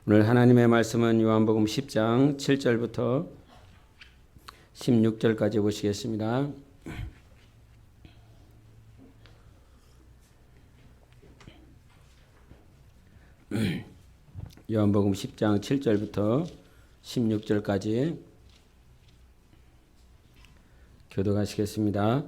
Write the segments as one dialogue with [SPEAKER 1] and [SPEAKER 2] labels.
[SPEAKER 1] 오늘 하나님의 말씀은 요한복음 10장 7절부터 16절까지 보시겠습니다. 요한복음 10장 7절부터 16절까지 교독하시겠습니다.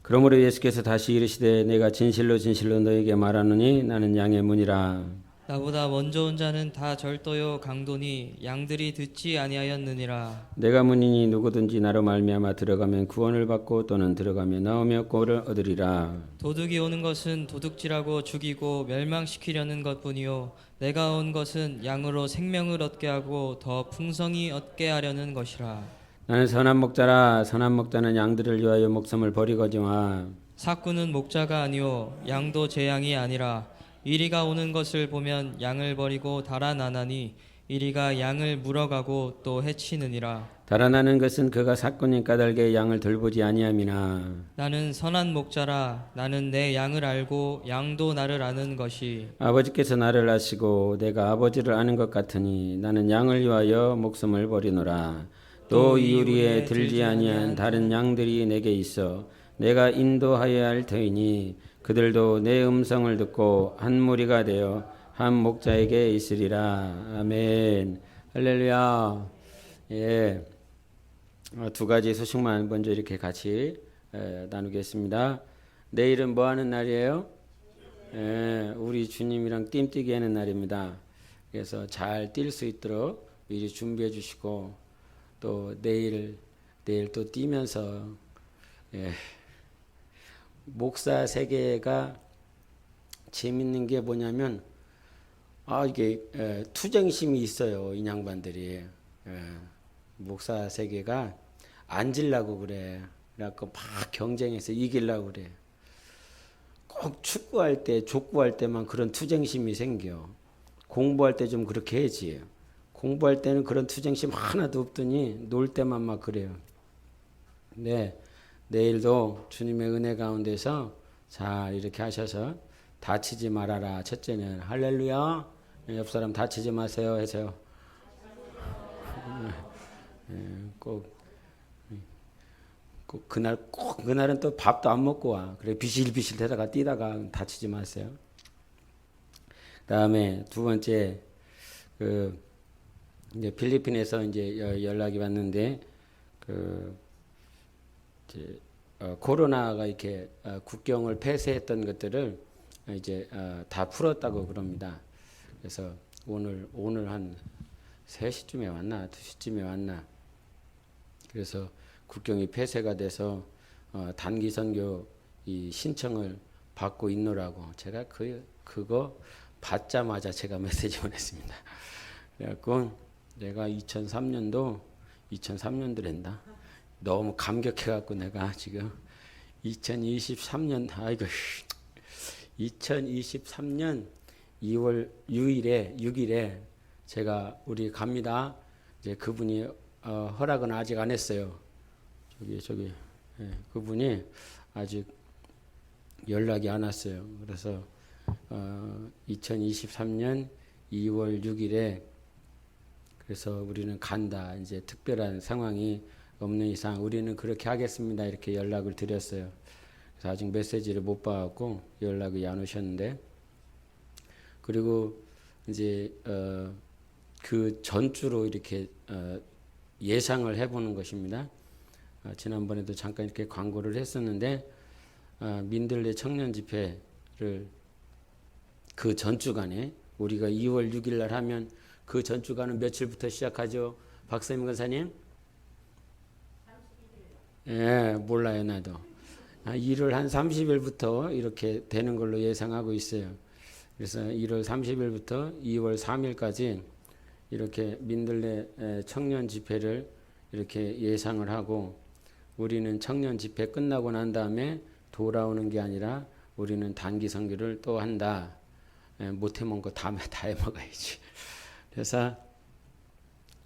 [SPEAKER 1] 그러므로 예수께서 다시 이르시되 내가 진실로 진실로 너에게 말하노니 나는 양의 문이라.
[SPEAKER 2] 나보다 먼저 온 자는 다 절도요 강도니 양들이 듣지 아니하였느니라.
[SPEAKER 1] 내가 문이니 누구든지 나로 말미암아 들어가면 구원을 받고 또는 들어가며 나오며 꼴을 얻으리라.
[SPEAKER 2] 도둑이 오는 것은 도둑질하고 죽이고 멸망시키려는 것뿐이요 내가 온 것은 양으로 생명을 얻게 하고 더 풍성히 얻게 하려는 것이라.
[SPEAKER 1] 나는 선한 목자라. 선한 목자는 양들을 위하여 목숨을 버리거니와
[SPEAKER 2] 삭구는 목자가 아니요 양도 제 양이 아니라 이리가 오는 것을 보면 양을 버리고 달아나나니 이리가 양을 물어가고 또 해치느니라.
[SPEAKER 1] 달아나는 것은 그가 사꾼인 까닭에 양을 돌보지 아니함이나.
[SPEAKER 2] 나는 선한 목자라. 나는 내 양을 알고 양도 나를 아는 것이.
[SPEAKER 1] 아버지께서 나를 아시고 내가 아버지를 아는 것 같으니 나는 양을 위하여 목숨을 버리노라. 또 이 우리에 들지 아니한 다른 양들이 내게 있어 내가 인도하여야 할 터이니 그들도 내 음성을 듣고 한 무리가 되어 한 목자에게 있으리라. 아멘. 할렐루야. 예. 두 가지 소식만 먼저 이렇게 같이 나누겠습니다. 내일은 뭐 하는 날이에요? 우리 주님이랑 띠뛰기 하는 날입니다. 그래서 잘 뛸 수 있도록 미리 준비해 주시고 또 내일 또 뛰면서 목사 세계가 재밌는 게 뭐냐면 이게 투쟁심이 있어요. 이 양반들이 목사 세계가 앉으려고 그래. 그래갖고 막 경쟁해서 이기려고 그래. 꼭 축구할 때, 족구할 때만 그런 투쟁심이 생겨. 공부할 때 좀 그렇게 해야지. 공부할 때는 그런 투쟁심 하나도 없더니 놀 때만 막 그래요. 네, 내일도 주님의 은혜 가운데서 잘 이렇게 하셔서 다치지 말아라. 첫째는 할렐루야. 옆 사람 다치지 마세요 해서요. 꼭 그날은 또 밥도 안 먹고 와. 그래 비실비실 대다가 뛰다가 다치지 마세요. 그다음에 두 번째 이제 필리핀에서 이제 연락이 왔는데 이제 코로나가 이렇게 국경을 폐쇄했던 것들을 이제 다 풀었다고 그럽니다. 그래서 오늘 한 3시쯤에 왔나 2시쯤에 왔나. 그래서 국경이 폐쇄가 돼서 단기 선교 이 신청을 받고 있노라고. 제가 그거 받자마자 제가 메시지 보냈습니다. 그래갖고 내가 2003년도란다. 너무 감격해갖고 내가 지금 2023년 2023년 2월 6일에 제가 우리 갑니다. 이제 그분이 허락은 아직 안 했어요. 그분이 아직 연락이 안 왔어요. 그래서 2023년 2월 6일에 그래서 우리는 간다. 이제 특별한 상황이 없는 이상 우리는 그렇게 하겠습니다. 이렇게 연락을 드렸어요. 그래서 아직 메시지를 못 받았고 연락이 안 오셨는데, 그리고 이제 그 전주로 이렇게 예상을 해보는 것입니다. 지난번에도 잠깐 이렇게 광고를 했었는데 민들레 청년 집회를 그 전주간에 우리가 2월 6일 날 하면 그 전주간은 며칠부터 시작하죠? 박세민 권사님? 몰라요 나도. 1월 한 30일부터 이렇게 되는 걸로 예상하고 있어요. 그래서 1월 30일부터 2월 3일까지 이렇게 민들레 청년 집회를 이렇게 예상을 하고, 우리는 청년 집회 끝나고 난 다음에 돌아오는 게 아니라 우리는 단기 선교를 또 한다. 못 해먹은 거 다 해먹어야지. 그래서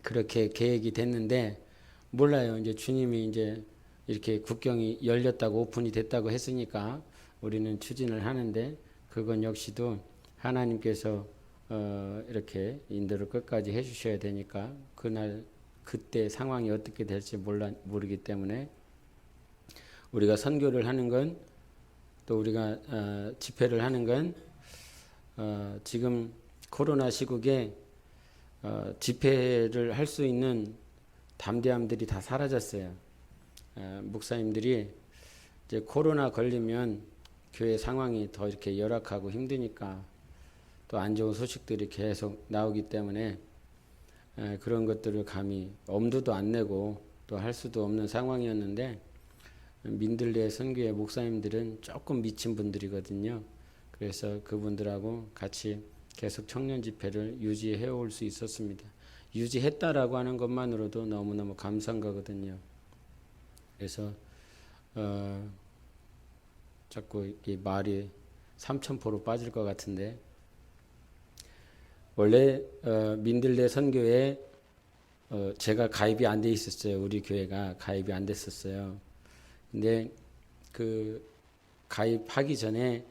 [SPEAKER 1] 그렇게 계획이 됐는데 몰라요. 이제 주님이 이제 이렇게 국경이 열렸다고 오픈이 됐다고 했으니까 우리는 추진을 하는데, 그건 역시도 하나님께서 이렇게 인도를 끝까지 해주셔야 되니까 그날 그때 상황이 어떻게 될지 모르기 때문에 우리가 선교를 하는 건 또 우리가 집회를 하는 건 지금 코로나 시국에 집회를 할 수 있는 담대함들이 다 사라졌어요. 목사님들이 이제 코로나 걸리면 교회 상황이 더 이렇게 열악하고 힘드니까 또 안 좋은 소식들이 계속 나오기 때문에 그런 것들을 감히 엄두도 안 내고 또 할 수도 없는 상황이었는데 민들레 선교회 목사님들은 조금 미친 분들이거든요. 그래서 그분들하고 같이 계속 청년 집회를 유지해 올 수 있었습니다. 유지했다라고 하는 것만으로도 너무너무 감사한 거거든요. 그래서 자꾸 이 말이 삼천포로 빠질 것 같은데 원래 민들레 선교회에 제가 가입이 안 돼 있었어요. 우리 교회가 가입이 안 됐었어요. 근데 그 가입하기 전에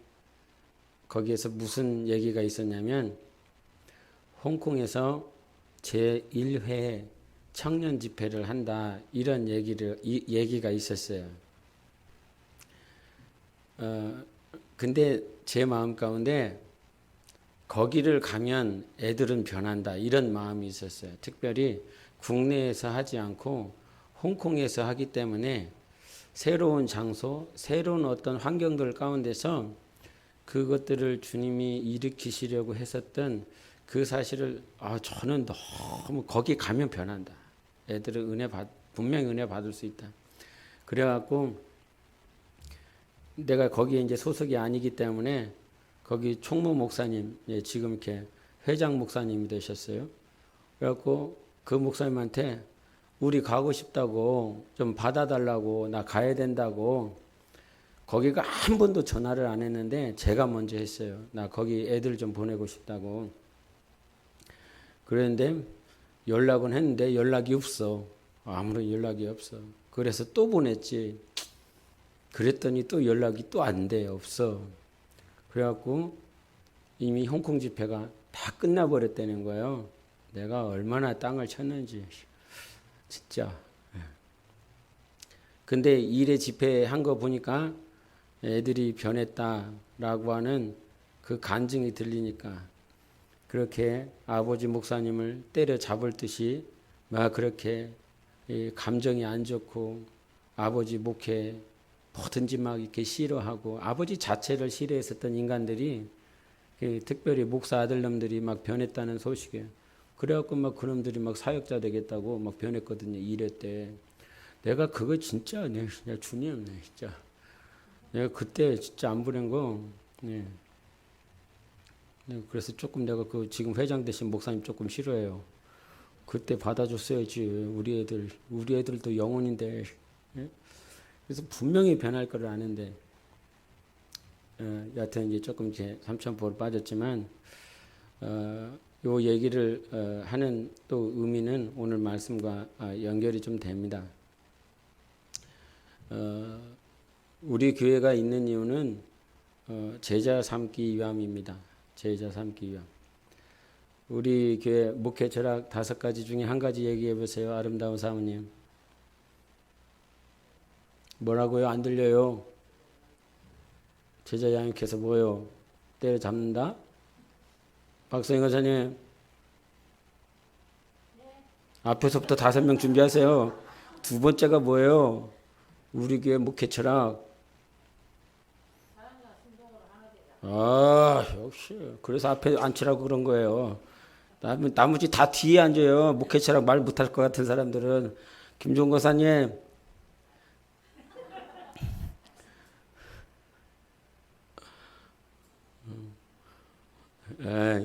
[SPEAKER 1] 거기에서 무슨 얘기가 있었냐면 홍콩에서 제1회 청년 집회를 한다 이런 얘기가 있었어요. 근데 제 마음 가운데 거기를 가면 애들은 변한다 이런 마음이 있었어요. 특별히 국내에서 하지 않고 홍콩에서 하기 때문에 새로운 장소, 새로운 어떤 환경들 가운데서 그것들을 주님이 일으키시려고 했었던 그 사실을 저는 너무 거기 가면 변한다. 애들은 분명히 은혜 받을 수 있다. 그래갖고 내가 거기에 이제 소속이 아니기 때문에 거기 총무 목사님, 지금 이렇게 회장 목사님이 되셨어요. 그래갖고 그 목사님한테 우리 가고 싶다고 좀 받아달라고 나 가야 된다고 거기가 한 번도 전화를 안 했는데 제가 먼저 했어요. 나 거기 애들 좀 보내고 싶다고. 그랬는데 연락은 했는데 연락이 없어. 아무런 연락이 없어. 그래서 또 보냈지. 그랬더니 또 연락이 또 안 돼. 없어. 그래갖고 이미 홍콩 집회가 다 끝나버렸다는 거예요. 내가 얼마나 땅을 쳤는지 진짜. 근데 1회 집회 한 거 보니까 애들이 변했다라고 하는 그 간증이 들리니까 그렇게 아버지 목사님을 때려잡을 듯이 막 그렇게 감정이 안 좋고 아버지 목회 뭐든지 막 이렇게 싫어하고 아버지 자체를 싫어했었던 인간들이 특별히 목사 아들놈들이 막 변했다는 소식에 그래갖고 막 그놈들이 막 사역자 되겠다고 막 변했거든요. 1회 때. 내가 그거 진짜 내가 주님 진짜 내가 그때 진짜 안 보낸 거. 네. 그래서 조금 내가 그 지금 회장 되신 목사님 조금 싫어해요. 그때 받아줬어야지. 우리 애들도 영혼인데. 네? 그래서 분명히 변할 거를 아는데 여하튼 이제 조금 이제 삼천포로 빠졌지만 요 얘기를 하는 또 의미는 오늘 말씀과 연결이 좀 됩니다. 우리 교회가 있는 이유는 제자 삼기 위함입니다. 제자 삼기 위함. 우리 교회 목회 철학 5가지 중에 한 가지 얘기해 보세요. 아름다운 사모님. 뭐라고요? 안 들려요. 제자 양육해서 뭐요? 때려잡는다? 박성희 권사님. 앞에서부터 5명 준비하세요. 두 번째가 뭐예요? 우리 교회 목회 철학. 역시. 그래서 앞에 앉히라고 그런 거예요. 나머지 다 뒤에 앉아요. 목회 철학 말 못할 것 같은 사람들은. 김종건 권사님.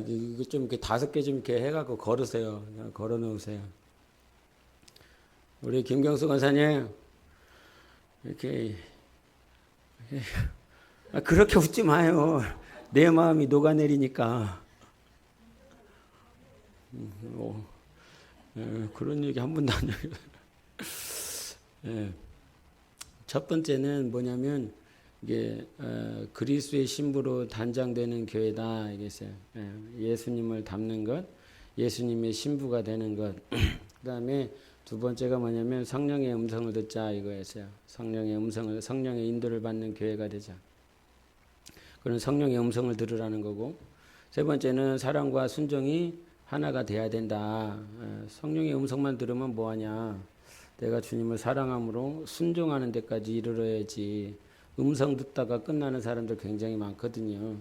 [SPEAKER 1] 이거 좀 이렇게 5개 좀 이렇게 해갖고 걸으세요. 걸어 놓으세요. 우리 김경수 권사님, 이렇게, 그렇게 웃지 마요. 내 마음이 녹아내리니까. 그런 얘기 한 번도 안 해요. 첫 번째는 뭐냐면, 이게 그리스도의 신부로 단장되는 교회다 이겠어요. 예수님을 닮는 것, 예수님의 신부가 되는 것. 그다음에 두 번째가 뭐냐면 성령의 음성을 듣자 이거였어요. 성령의 음성을, 성령의 인도를 받는 교회가 되자. 그런 성령의 음성을 들으라는 거고, 세 번째는 사랑과 순종이 하나가 돼야 된다. 성령의 음성만 들으면 뭐하냐? 내가 주님을 사랑함으로 순종하는 데까지 이르러야지. 음성 듣다가 끝나는 사람들 굉장히 많거든요.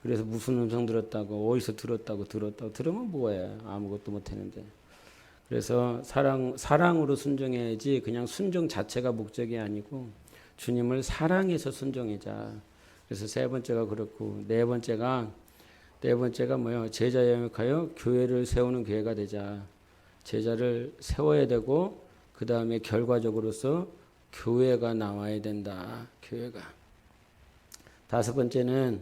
[SPEAKER 1] 그래서 무슨 음성 들었다고, 어디서 들었다고 들으면 뭐해? 아무것도 못했는데. 그래서 사랑으로 순종해야지 그냥 순종 자체가 목적이 아니고 주님을 사랑해서 순종하자. 그래서 세 번째가 그렇고, 네 번째가 뭐요? 제자 영역하여 교회를 세우는 교회가 되자. 제자를 세워야 되고, 그 다음에 결과적으로서 교회가 나와야 된다. 교회가. 다섯 번째는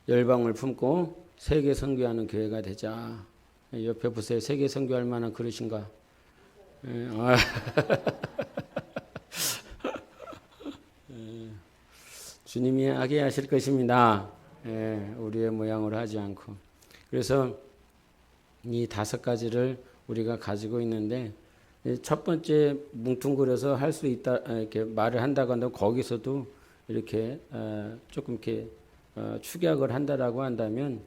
[SPEAKER 1] 열방을 품고 세계 선교하는 교회가 되자. 옆에 보세요. 세계 선교할 만한 그릇인가? 주님이 하게 하실 것입니다. 우리의 모양으로 하지 않고. 그래서 이 다섯 가지를 우리가 가지고 있는데, 첫 번째 뭉뚱그려서 할 수 있다 이렇게 말을 한다고 한다면 거기서도 이렇게 조금 이렇게 축약을 한다라고 한다면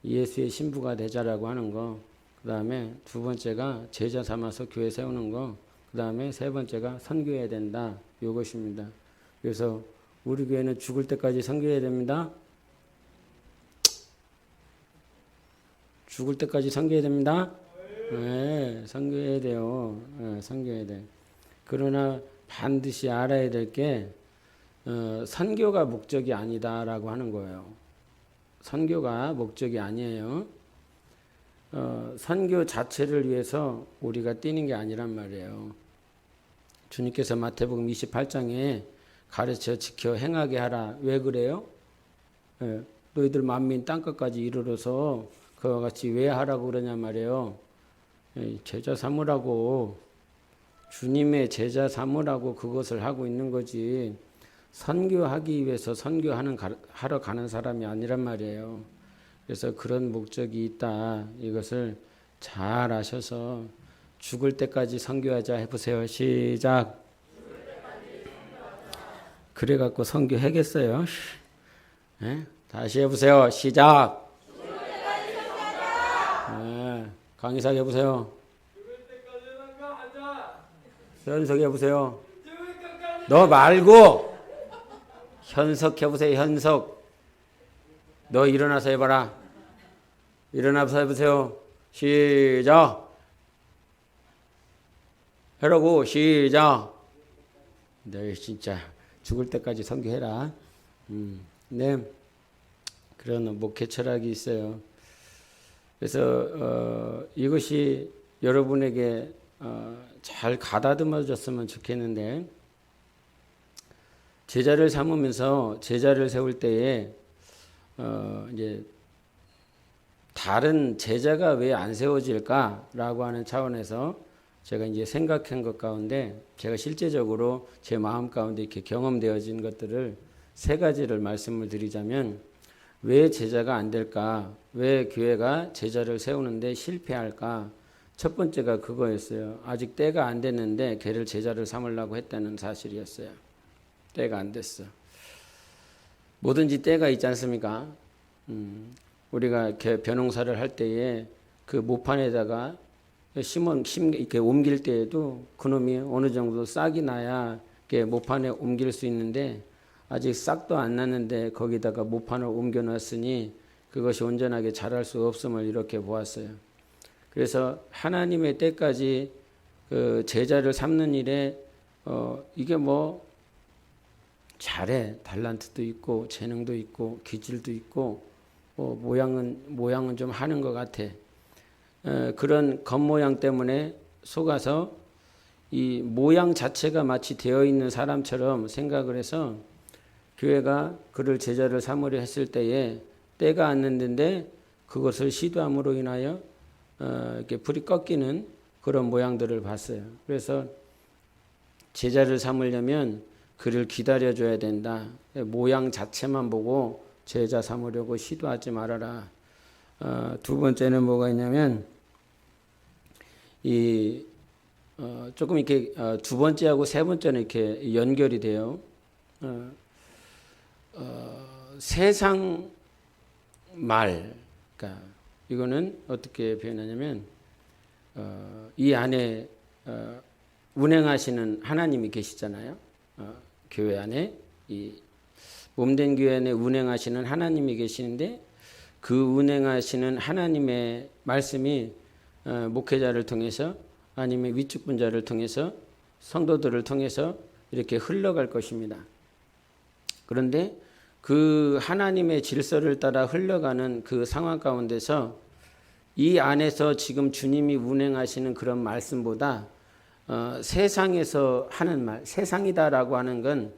[SPEAKER 1] 예수의 신부가 되자라고 하는 거. 그 다음에 두 번째가 제자 삼아서 교회 세우는 거. 그 다음에 세 번째가 선교해야 된다. 이것입니다. 그래서 우리 교회는 죽을 때까지 선교해야 됩니다. 죽을 때까지 선교해야 됩니다. 네, 선교해야 돼요. 선교해야 돼. 그러나 반드시 알아야 될 게 선교가 목적이 아니다라고 하는 거예요. 선교가 목적이 아니에요. 선교 자체를 위해서 우리가 뛰는 게 아니란 말이에요. 주님께서 마태복음 28장에 가르쳐 지켜 행하게 하라. 왜 그래요? 너희들 만민 땅끝까지 이르러서 그와 같이 왜 하라고 그러냐 말이에요. 제자 삼으라고, 주님의 제자 삼으라고 그것을 하고 있는 거지, 선교하기 위해서 하러 가는 사람이 아니란 말이에요. 그래서 그런 목적이 있다. 이것을 잘 아셔서 죽을 때까지 선교하자 해보세요. 시작. 그래갖고 선교하겠어요? 다시 해보세요. 시작. 강의사 해보세요. 현석 해보세요. 너 말고 현석 해보세요. 현석. 너 일어나서 해봐라. 일어나서 해보세요. 시작. 해라고. 시작. 너 진짜 죽을 때까지 선교해라. 네. 그런 목회 철학이 있어요. 그래서 이것이 여러분에게 잘 가다듬어졌으면 좋겠는데, 제자를 삼으면서 제자를 세울 때에 이제 다른 제자가 왜 안 세워질까라고 하는 차원에서 제가 이제 생각한 것 가운데, 제가 실제적으로 제 마음 가운데 이렇게 경험되어진 것들을 세 가지를 말씀을 드리자면, 왜 제자가 안 될까? 왜 교회가 제자를 세우는데 실패할까? 첫 번째가 그거였어요. 아직 때가 안 됐는데 걔를 제자를 삼으려고 했다는 사실이었어요. 때가 안 됐어. 뭐든지 때가 있지 않습니까? 우리가 벼농사를 할 때에 그 모판에다가 이렇게 옮길 때에도 그놈이 어느 정도 싹이 나야 이렇게 모판에 옮길 수 있는데, 아직 싹도 안 났는데 거기다가 모판을 옮겨 놨으니 그것이 온전하게 자랄 수 없음을 이렇게 보았어요. 그래서 하나님의 때까지 그 제자를 삼는 일에 이게 뭐 잘해, 달란트도 있고 재능도 있고 기질도 있고 모양은 좀 하는 것 같아. 그런 겉모양 때문에 속아서 이 모양 자체가 마치 되어 있는 사람처럼 생각을 해서 교회가 그를 제자를 삼으려 했을 때에 때가 안 났는데 그것을 시도함으로 인하여 이렇게 불이 꺾이는 그런 모양들을 봤어요. 그래서 제자를 삼으려면 그를 기다려줘야 된다. 모양 자체만 보고 제자 삼으려고 시도하지 말아라. 두 번째는 뭐가 있냐면 조금 이렇게 두 번째하고 세 번째는 이렇게 연결이 돼요. 세상 말, 그러니까 이거는 어떻게 표현하냐면 이 안에 운행하시는 하나님이 계시잖아요. 교회 안에 이 몸된 교회 안에 운행하시는 하나님이 계시는데 그 운행하시는 하나님의 말씀이 목회자를 통해서 아니면 위축분자를 통해서 성도들을 통해서 이렇게 흘러갈 것입니다. 그런데 그 하나님의 질서를 따라 흘러가는 그 상황 가운데서 이 안에서 지금 주님이 운행하시는 그런 말씀보다 세상에서 하는 말, 세상이다라고 하는 건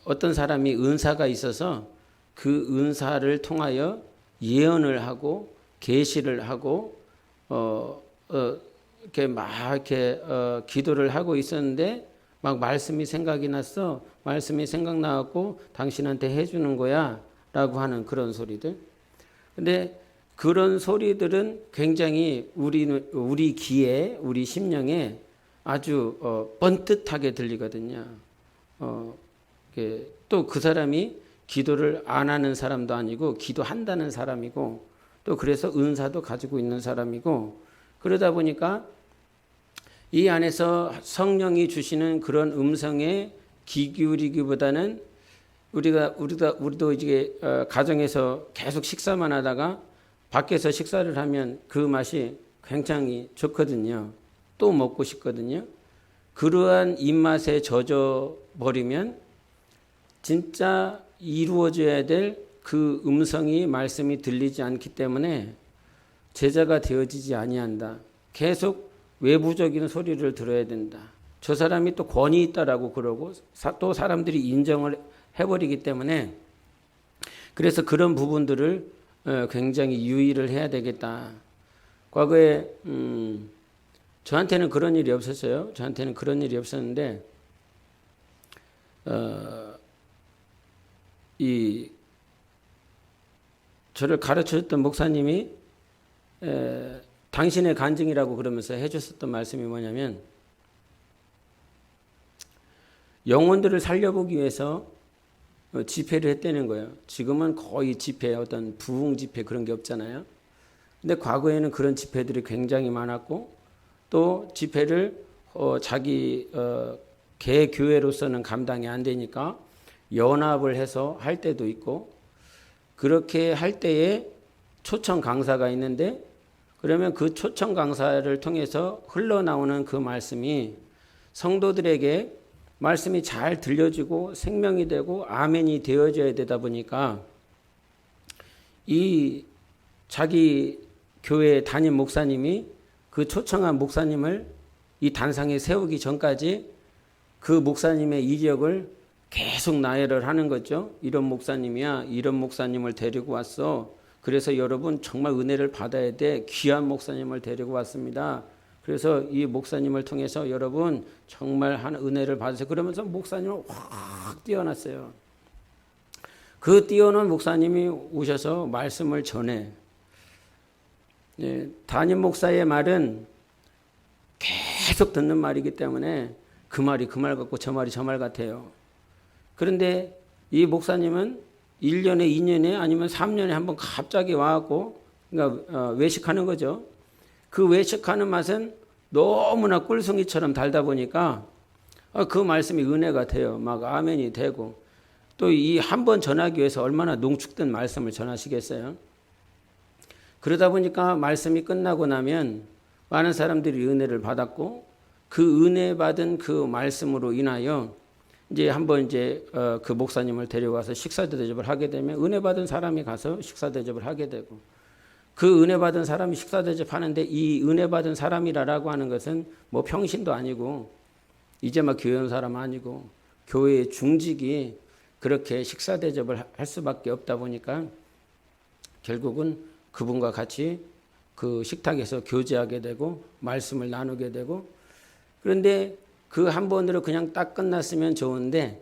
[SPEAKER 1] 어떤 사람이 은사가 있어서 그 은사를 통하여 예언을 하고 계시를 하고 이렇게 막 이렇게 기도를 하고 있었는데 막 말씀이 생각이 났어. 말씀이 생각나갖고 당신한테 해주는 거야라고 하는 그런 소리들. 근데 그런 소리들은 굉장히 우리 귀에, 우리 심령에 아주 번듯하게 들리거든요. 또 그 사람이 기도를 안 하는 사람도 아니고 기도한다는 사람이고 또 그래서 은사도 가지고 있는 사람이고 그러다 보니까 이 안에서 성령이 주시는 그런 음성에 귀 기울이기보다는 우리도 이제 가정에서 계속 식사만 하다가 밖에서 식사를 하면 그 맛이 굉장히 좋거든요. 또 먹고 싶거든요. 그러한 입맛에 젖어 버리면 진짜 이루어져야 될 그 음성이 말씀이 들리지 않기 때문에 제자가 되어지지 아니한다. 계속 외부적인 소리를 들어야 된다. 저 사람이 또 권위 있다라고 그러고 또 사람들이 인정을 해버리기 때문에 그래서 그런 부분들을 굉장히 유의를 해야 되겠다. 과거에 저한테는 그런 일이 없었어요. 저한테는 그런 일이 없었는데 저를 가르쳐줬던 목사님이 당신의 간증이라고 그러면서 해줬었던 말씀이 뭐냐면 영혼들을 살려보기 위해서 집회를 했다는 거예요. 지금은 거의 집회, 어떤 부흥 집회 그런 게 없잖아요. 근데 과거에는 그런 집회들이 굉장히 많았고 또 집회를 자기 개교회로서는 감당이 안 되니까 연합을 해서 할 때도 있고 그렇게 할 때에 초청 강사가 있는데 그러면 그 초청 강사를 통해서 흘러나오는 그 말씀이 성도들에게 말씀이 잘 들려지고 생명이 되고 아멘이 되어져야 되다 보니까 이 자기 교회 담임 목사님이 그 초청한 목사님을 이 단상에 세우기 전까지 그 목사님의 이력을 계속 나열을 하는 거죠. 이런 목사님이야. 이런 목사님을 데리고 왔어. 그래서 여러분 정말 은혜를 받아야 돼. 귀한 목사님을 데리고 왔습니다. 그래서 이 목사님을 통해서 여러분 정말 한 은혜를 받으세요. 그러면서 목사님을 확 띄워놨어요. 그 띄워놓은 목사님이 오셔서 말씀을 전해. 담임 목사의 말은 계속 듣는 말이기 때문에 그 말이 그 말 같고 저 말이 저 말 같아요. 그런데 이 목사님은 1년에 2년에 아니면 3년에 한번 갑자기 와갖고 그러니까 외식하는 거죠. 그 외식하는 맛은 너무나 꿀송이처럼 달다 보니까 그 말씀이 은혜가 돼요. 막 아멘이 되고 또 이 한 번 전하기 위해서 얼마나 농축된 말씀을 전하시겠어요. 그러다 보니까 말씀이 끝나고 나면 많은 사람들이 은혜를 받았고 그 은혜 받은 그 말씀으로 인하여 이제 한번 그 목사님을 데려가서 식사 대접을 하게 되면 은혜 받은 사람이 가서 식사 대접을 하게 되고 그 은혜 받은 사람이 식사 대접하는데 이 은혜 받은 사람이라고 하는 것은 뭐 평신도 아니고 이제 막 교회 온 사람 아니고 교회의 중직이 그렇게 식사 대접을 할 수밖에 없다 보니까 결국은 그분과 같이 그 식탁에서 교제하게 되고 말씀을 나누게 되고 그런데 그 한 번으로 그냥 딱 끝났으면 좋은데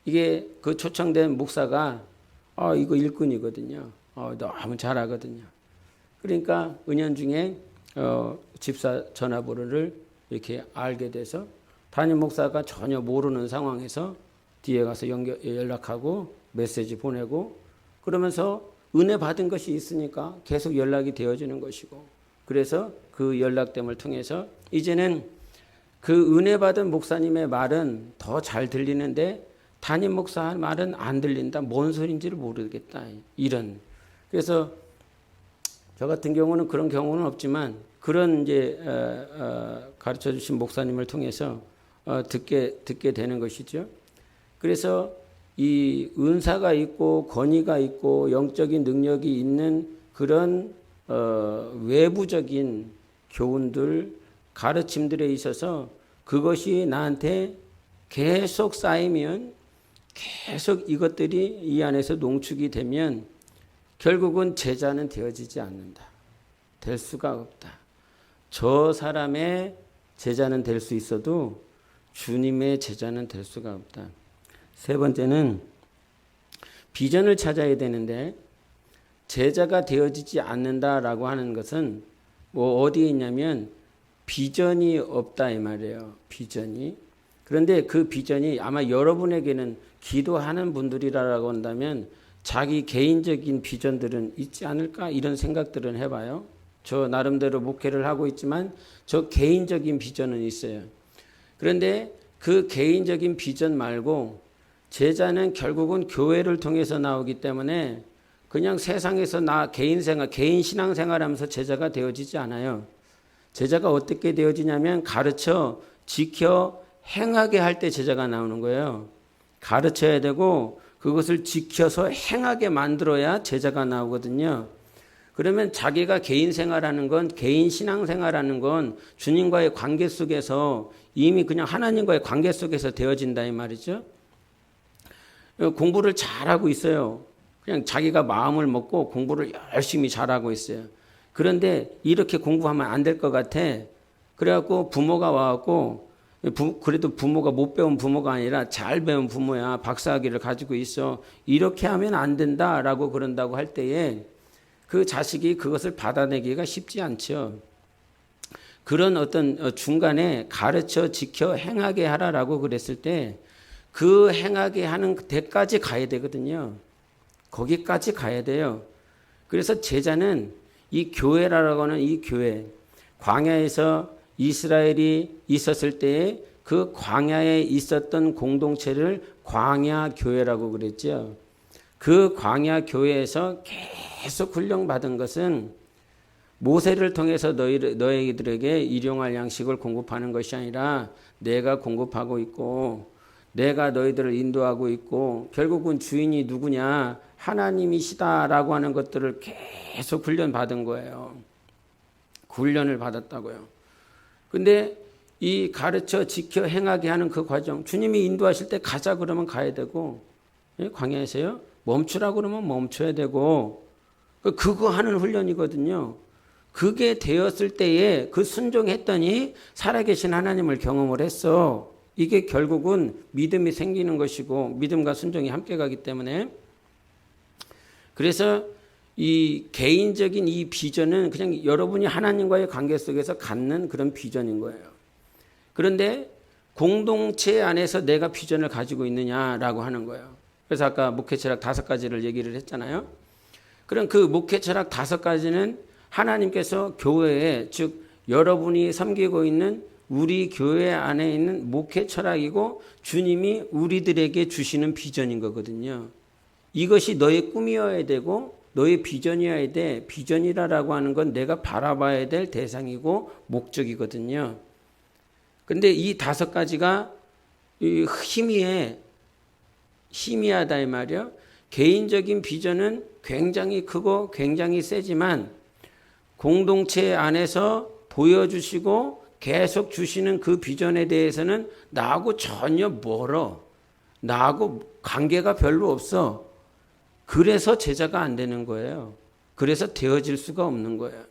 [SPEAKER 1] 이게 그 초청된 목사가 이거 일꾼이거든요. 너무 잘하거든요. 그러니까 은연중에 집사 전화번호를 이렇게 알게 돼서 담임 목사가 전혀 모르는 상황에서 뒤에 가서 연락하고 메시지 보내고 그러면서 은혜 받은 것이 있으니까 계속 연락이 되어지는 것이고 그래서 그 연락됨을 통해서 이제는 그 은혜 받은 목사님의 말은 더 잘 들리는데 담임 목사 말은 안 들린다. 뭔 소리인지를 모르겠다. 이런. 그래서 저 같은 경우는 그런 경우는 없지만 그런 이제 가르쳐 주신 목사님을 통해서 듣게 되는 것이죠. 그래서 이 은사가 있고 권위가 있고 영적인 능력이 있는 그런 외부적인 교훈들 가르침들에 있어서 그것이 나한테 계속 쌓이면 계속 이것들이 이 안에서 농축이 되면 결국은 제자는 되어지지 않는다. 될 수가 없다. 저 사람의 제자는 될 수 있어도 주님의 제자는 될 수가 없다. 세 번째는 비전을 찾아야 되는데 제자가 되어지지 않는다라고 하는 것은 뭐 어디에 있냐면 비전이 없다 이 말이에요. 비전이. 그런데 그 비전이 아마 여러분에게는 기도하는 분들이라고 한다면 자기 개인적인 비전들은 있지 않을까 이런 생각들은 해봐요. 저 나름대로 목회를 하고 있지만 저 개인적인 비전은 있어요. 그런데 그 개인적인 비전 말고 제자는 결국은 교회를 통해서 나오기 때문에 그냥 세상에서 나 개인 신앙생활하면서 제자가 되어지지 않아요. 제자가 어떻게 되어지냐면 가르쳐, 지켜, 행하게 할 때 제자가 나오는 거예요. 가르쳐야 되고 그것을 지켜서 행하게 만들어야 제자가 나오거든요. 그러면 자기가 개인 생활하는 건 개인 신앙생활하는 건 주님과의 관계 속에서 이미 그냥 하나님과의 관계 속에서 되어진다 이 말이죠. 공부를 잘하고 있어요. 그냥 자기가 마음을 먹고 공부를 열심히 잘하고 있어요. 그런데 이렇게 공부하면 안 될 것 같아. 그래갖고 부모가 와갖고 그래도 부모가 못 배운 부모가 아니라 잘 배운 부모야. 박사학위를 가지고 있어. 이렇게 하면 안 된다라고 그런다고 할 때에 그 자식이 그것을 받아내기가 쉽지 않죠. 그런 어떤 중간에 가르쳐 지켜 행하게 하라라고 그랬을 때 그 행하게 하는 데까지 가야 되거든요. 거기까지 가야 돼요. 그래서 제자는 이 교회라고 하는 이 교회, 광야에서 이스라엘이 있었을 때에 그 광야에 있었던 공동체를 광야교회라고 그랬죠. 그 광야교회에서 계속 훈련받은 것은 모세를 통해서 너희들에게 일용할 양식을 공급하는 것이 아니라 내가 공급하고 있고 내가 너희들을 인도하고 있고 결국은 주인이 누구냐 하나님이시다라고 하는 것들을 계속 훈련받은 거예요. 훈련을 받았다고요. 근데 이 가르쳐 지켜 행하게 하는 그 과정 주님이 인도하실 때 가자 그러면 가야 되고 광야에서요 멈추라고 그러면 멈춰야 되고 그거 하는 훈련이거든요. 그게 되었을 때에 그 순종했더니 살아계신 하나님을 경험을 했어. 이게 결국은 믿음이 생기는 것이고 믿음과 순종이 함께 가기 때문에 그래서 이 개인적인 이 비전은 그냥 여러분이 하나님과의 관계 속에서 갖는 그런 비전인 거예요. 그런데 공동체 안에서 내가 비전을 가지고 있느냐라고 하는 거예요. 그래서 아까 목회철학 5가지를 얘기를 했잖아요. 그럼 그 목회철학 5가지는 하나님께서 교회에 즉 여러분이 섬기고 있는 우리 교회 안에 있는 목회 철학이고 주님이 우리들에게 주시는 비전인 거거든요. 이것이 너의 꿈이어야 되고 너의 비전이어야 돼. 비전이라고 하는 건 내가 바라봐야 될 대상이고 목적이거든요. 근데 이 5가지가 희미하다 이 말이요. 개인적인 비전은 굉장히 크고 굉장히 세지만 공동체 안에서 보여주시고 계속 주시는 그 비전에 대해서는 나하고 전혀 멀어. 나하고 관계가 별로 없어. 그래서 제자가 안 되는 거예요. 그래서 되어질 수가 없는 거예요.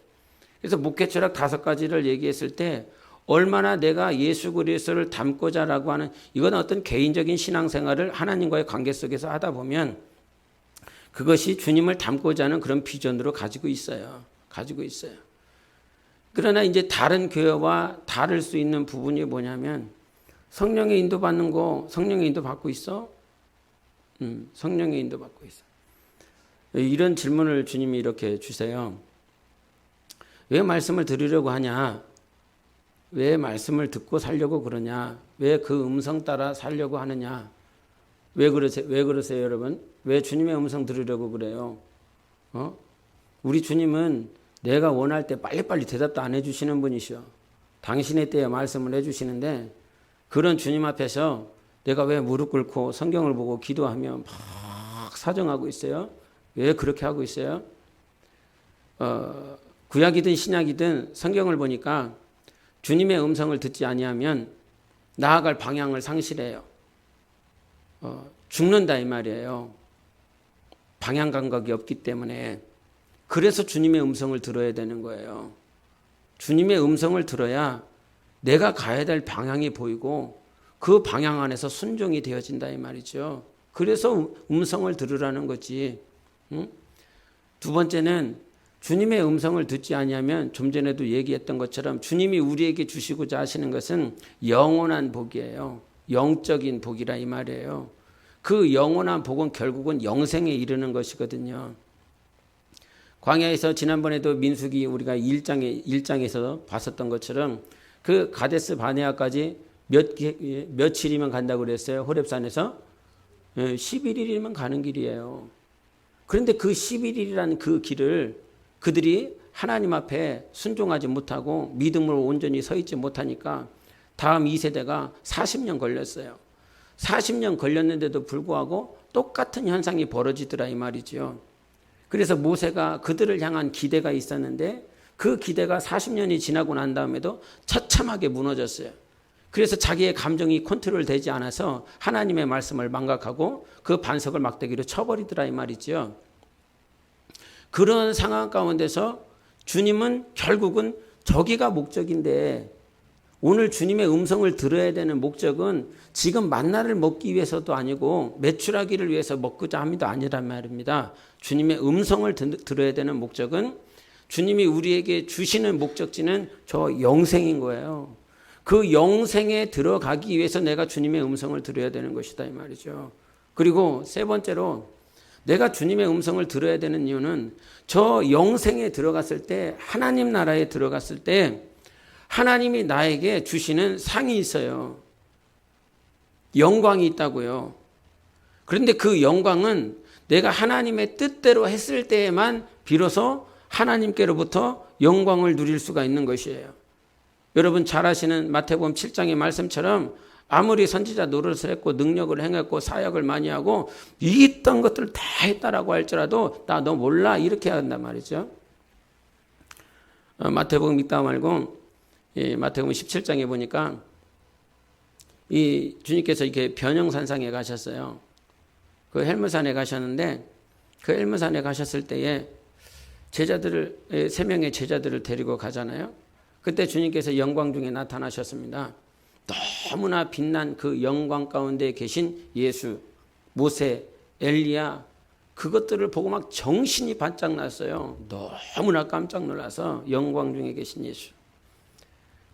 [SPEAKER 1] 그래서 목회철학 5가지를 얘기했을 때 얼마나 내가 예수 그리스도를 닮고자라고 하는, 이건 어떤 개인적인 신앙생활을 하나님과의 관계 속에서 하다 보면 그것이 주님을 닮고자 하는 그런 비전으로 가지고 있어요. 그러나 이제 다른 교회와 다를 수 있는 부분이 뭐냐면, 성령의 인도 받는 거, 성령의 인도 받고 있어? 성령의 인도 받고 있어. 이런 질문을 주님이 이렇게 주세요. 왜 말씀을 들으려고 하냐? 왜 말씀을 듣고 살려고 그러냐? 왜 그 음성 따라 살려고 하느냐? 왜 그러세요, 여러분? 왜 주님의 음성 들으려고 그래요? 우리 주님은 내가 원할 때 빨리빨리 대답도 안 해주시는 분이시오. 당신의 때에 말씀을 해주시는데, 그런 주님 앞에서 내가 왜 무릎 꿇고 성경을 보고 기도하며 막 사정하고 있어요? 왜 그렇게 하고 있어요? 구약이든 신약이든 성경을 보니까 주님의 음성을 듣지 아니하면 나아갈 방향을 상실해요. 죽는다 이 말이에요. 방향 감각이 없기 때문에. 그래서 주님의 음성을 들어야 되는 거예요. 주님의 음성을 들어야 내가 가야 될 방향이 보이고 그 방향 안에서 순종이 되어진다 이 말이죠. 그래서 음성을 들으라는 거지. 두 번째는 주님의 음성을 듣지 아니하면, 좀 전에도 얘기했던 것처럼 주님이 우리에게 주시고자 하시는 것은 영원한 복이에요. 영적인 복이라 이 말이에요. 그 영원한 복은 결국은 영생에 이르는 것이거든요. 광야에서 지난번에도 민수기 우리가 1장에서 봤었던 것처럼 그 가데스 바네아까지 며칠이면 간다고 그랬어요. 호렙산에서 11일이면 가는 길이에요. 그런데 그 11일이라는 그 길을 그들이 하나님 앞에 순종하지 못하고 믿음으로 온전히 서 있지 못하니까 다음 2세대가 40년 걸렸어요. 40년 걸렸는데도 불구하고 똑같은 현상이 벌어지더라 이 말이죠. 그래서 모세가 그들을 향한 기대가 있었는데 그 기대가 40년이 지나고 난 다음에도 처참하게 무너졌어요. 그래서 자기의 감정이 컨트롤되지 않아서 하나님의 말씀을 망각하고 그 반석을 막대기로 쳐버리더라 이 말이죠. 그런 상황 가운데서 주님은 결국은 저기가 목적인데, 오늘 주님의 음성을 들어야 되는 목적은 지금 만나를 먹기 위해서도 아니고 매출하기를 위해서 먹고자 함이도 아니란 말입니다. 주님의 음성을 들어야 되는 목적은, 주님이 우리에게 주시는 목적지는 저 영생인 거예요. 그 영생에 들어가기 위해서 내가 주님의 음성을 들어야 되는 것이다 이 말이죠. 그리고 세 번째로, 내가 주님의 음성을 들어야 되는 이유는 저 영생에 들어갔을 때, 하나님 나라에 들어갔을 때 하나님이 나에게 주시는 상이 있어요. 영광이 있다고요. 그런데 그 영광은 내가 하나님의 뜻대로 했을 때에만 비로소 하나님께로부터 영광을 누릴 수가 있는 것이에요. 여러분 잘 아시는 마태복음 7장의 말씀처럼 아무리 선지자 노릇을 했고 능력을 행했고 사역을 많이 하고 있던 것들을 다 했다라고 할지라도 나 너 몰라 이렇게 한단 말이죠. 마태복음 읽다 말고 마태복음 17장에 보니까 이 주님께서 이렇게 변형산상에 가셨어요. 그 헬무산에 가셨는데, 그 헬무산에 가셨을 때에 제자들을, 3명의 제자들을 데리고 가잖아요. 그때 주님께서 영광 중에 나타나셨습니다. 너무나 빛난 그 영광 가운데 계신 예수, 모세, 엘리야, 그것들을 보고 막 정신이 반짝 났어요. 너무나 깜짝 놀라서 영광 중에 계신 예수.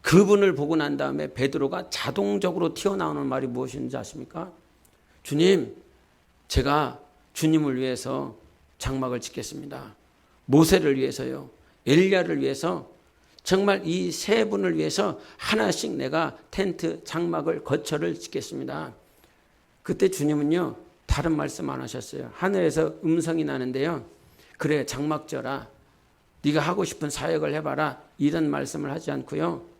[SPEAKER 1] 그분을 보고 난 다음에 베드로가 자동적으로 튀어나오는 말이 무엇인지 아십니까? 주님, 제가 주님을 위해서 장막을 짓겠습니다. 모세를 위해서요, 엘리야를 위해서, 정말 이 세 분을 위해서 하나씩 내가 텐트, 장막을, 거처를 짓겠습니다. 그때 주님은요, 다른 말씀 안 하셨어요. 하늘에서 음성이 나는데요, 그래 장막 져라, 네가 하고 싶은 사역을 해봐라, 이런 말씀을 하지 않고요,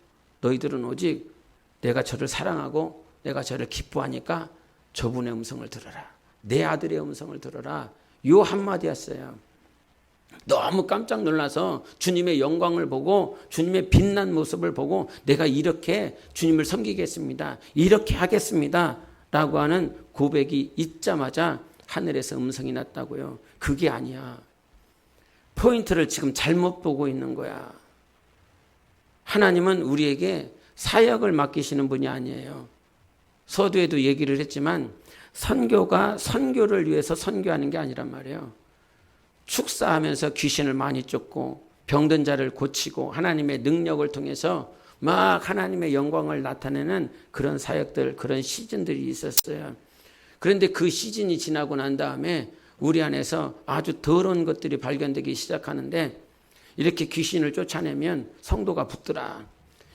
[SPEAKER 1] 너희들은 오직 내가 저를 사랑하고 내가 저를 기뻐하니까 저분의 음성을 들어라, 내 아들의 음성을 들어라, 요 한마디였어요. 너무 깜짝 놀라서 주님의 영광을 보고 주님의 빛난 모습을 보고 내가 이렇게 주님을 섬기겠습니다, 이렇게 하겠습니다 라고 하는 고백이 있자마자 하늘에서 음성이 났다고요. 그게 아니야. 포인트를 지금 잘못 보고 있는 거야. 하나님은 우리에게 사역을 맡기시는 분이 아니에요. 서두에도 얘기를 했지만 선교가 선교를 위해서 선교하는 게 아니란 말이에요. 축사하면서 귀신을 많이 쫓고 병든 자를 고치고 하나님의 능력을 통해서 막 하나님의 영광을 나타내는 그런 사역들, 그런 시즌들이 있었어요. 그런데 그 시즌이 지나고 난 다음에 우리 안에서 아주 더러운 것들이 발견되기 시작하는데 이렇게 귀신을 쫓아내면 성도가 붙더라.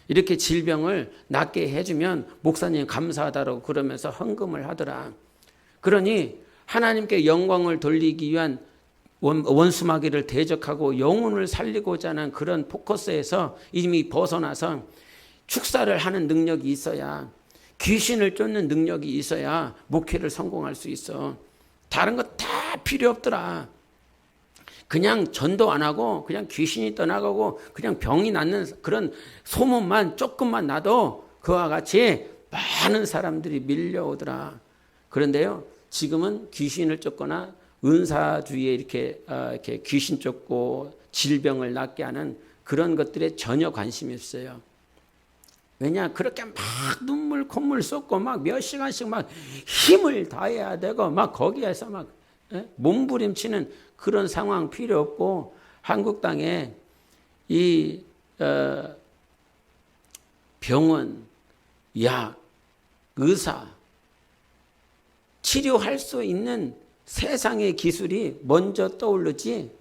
[SPEAKER 1] 이렇게 질병을 낫게 해주면 목사님 감사하다라고 그러면서 헌금을 하더라. 그러니 하나님께 영광을 돌리기 위한 원수마귀를 대적하고 영혼을 살리고자 하는 그런 포커스에서 이미 벗어나서 축사를 하는 능력이 있어야, 귀신을 쫓는 능력이 있어야 목회를 성공할 수 있어. 다른 거 다 필요 없더라. 그냥 전도 안 하고 그냥 귀신이 떠나가고 그냥 병이 낫는 그런 소문만 조금만 나도 그와 같이 많은 사람들이 밀려오더라. 그런데요, 지금은 귀신을 쫓거나 은사주의에 이렇게 귀신 쫓고 질병을 낫게 하는 그런 것들에 전혀 관심이 없어요. 왜냐? 그렇게 막 눈물 콧물 쏟고 막 몇 시간씩 막 힘을 다해야 되고 막 거기에서 막 몸부림치는 그런 상황 필요 없고, 한국 땅에 이 병원, 약, 의사, 치료할 수 있는 세상의 기술이 먼저 떠오르지,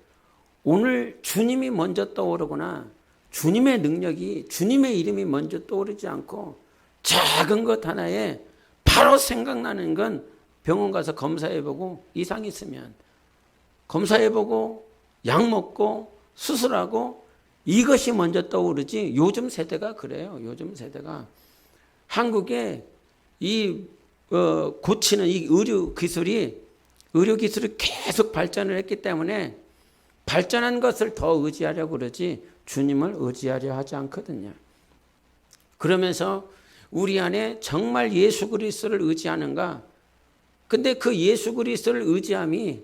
[SPEAKER 1] 오늘 주님이 먼저 떠오르거나 주님의 능력이, 주님의 이름이 먼저 떠오르지 않고 작은 것 하나에 바로 생각나는 건 병원 가서 검사해보고 이상 있으면 검사해보고 약 먹고 수술하고 이것이 먼저 떠오르지. 요즘 세대가 그래요. 요즘 세대가. 한국에 이 고치는 이 의료 기술이 계속 발전을 했기 때문에 발전한 것을 더 의지하려고 그러지 주님을 의지하려 하지 않거든요. 그러면서 우리 안에 정말 예수 그리스도를 의지하는가? 근데 그 예수 그리스도를 의지함이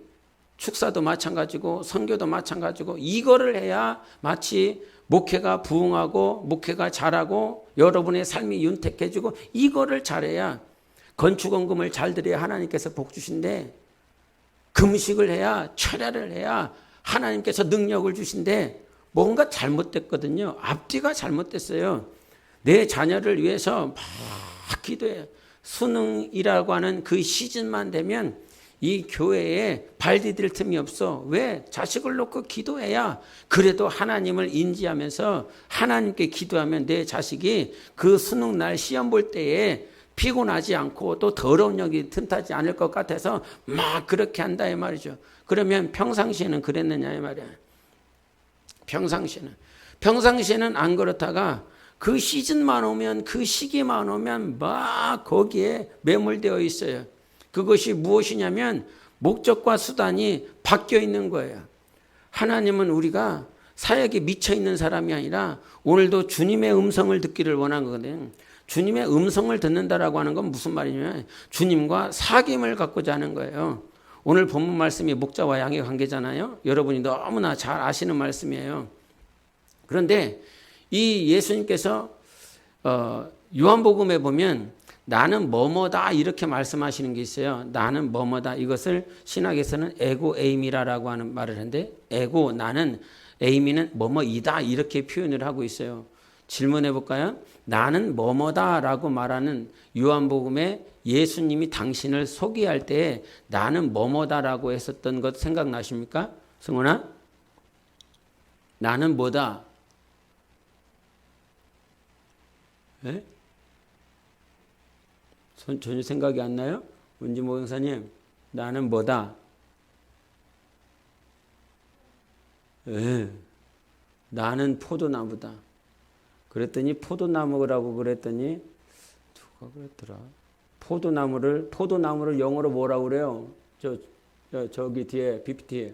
[SPEAKER 1] 축사도 마찬가지고 선교도 마찬가지고 이거를 해야 마치 목회가 부흥하고 목회가 잘하고 여러분의 삶이 윤택해지고 이거를 잘해야, 건축원금을 잘 드려야 하나님께서 복 주신대, 금식을 해야, 철야를 해야 하나님께서 능력을 주신대, 뭔가 잘못됐거든요. 앞뒤가 잘못됐어요. 내 자녀를 위해서 막 기도해요. 수능이라고 하는 그 시즌만 되면 이 교회에 발 디딜 틈이 없어. 왜? 자식을 놓고 기도해야 그래도 하나님을 인지하면서 하나님께 기도하면 내 자식이 그 수능날 시험 볼 때에 피곤하지 않고 또 더러운 영이 틈타지 않을 것 같아서 막 그렇게 한다 이 말이죠. 그러면 평상시에는 그랬느냐 이 말이야. 평상시에는 안 그렇다가 그 시즌만 오면, 그 시기만 오면 막 거기에 매몰되어 있어요. 그것이 무엇이냐면 목적과 수단이 바뀌어 있는 거예요. 하나님은 우리가 사역에 미쳐 있는 사람이 아니라 오늘도 주님의 음성을 듣기를 원한 거거든요. 주님의 음성을 듣는다라고 하는 건 무슨 말이냐면 주님과 사귐을 갖고자 하는 거예요. 오늘 본문 말씀이 목자와 양의 관계잖아요. 여러분이 너무나 잘 아시는 말씀이에요. 그런데 이 예수님께서 요한복음에 보면 나는 뭐뭐다 이렇게 말씀하시는 게 있어요. 나는 뭐뭐다. 이것을 신학에서는 에고 에이미라라고 하는 말을 하는데, 에고 나는, 에이미는 뭐뭐이다 이렇게 표현을 하고 있어요. 질문해 볼까요? 나는 뭐뭐다라고 말하는 요한복음에 예수님이 당신을 소개할 때 나는 뭐뭐다라고 했었던 것 생각나십니까? 승훈아? 나는 뭐다? 네? 전혀 생각이 안 나요? 문지모 형사님, 나는 뭐다? 네. 나는 포도나무다. 그랬더니 포도나무라고 그랬더니 누가 그랬더라? 포도나무를 영어로 뭐라고 그래요? 저기 뒤에 PPT에.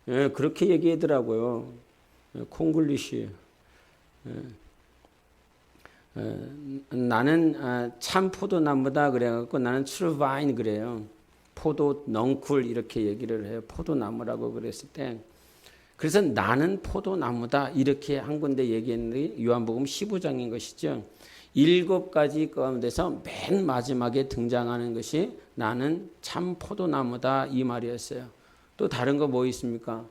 [SPEAKER 1] 예, 그렇게 얘기하더라고요. 콩글리시. 나는 참 포도나무다 그래갖고 나는 true vine 그래요. 포도 넝쿨 이렇게 얘기를 해요. 포도나무라고 그랬을 때. 그래서 나는 포도나무다 이렇게 한 군데 얘기했는데 요한복음 15장인 것이죠. 7가지 가운데서 맨 마지막에 등장하는 것이 나는 참 포도나무다 이 말이었어요. 또 다른 거 뭐 있습니까?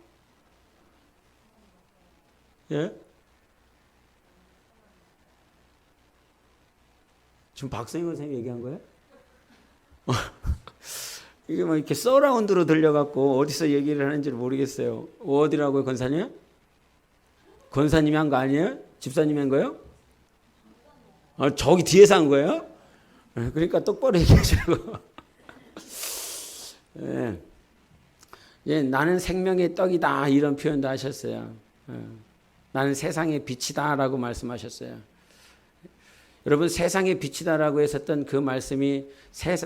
[SPEAKER 1] 예? 지금 박성희 선생님 얘기한 거예요? 이게 뭐 이렇게 서라운드로 들려갖고 어디서 얘기를 하는지 모르겠어요. 어디라고요, 권사님? 권사님이 한 거 아니에요? 집사님이 한 거예요? 저기 뒤에서 한 거예요? 그러니까 똑바로 얘기하시라고. 예. 예, 나는 생명의 떡이다 이런 표현도 하셨어요. 예. 나는 세상의 빛이다라고 말씀하셨어요. 여러분 세상의 빛이다라고 했었던 그 말씀이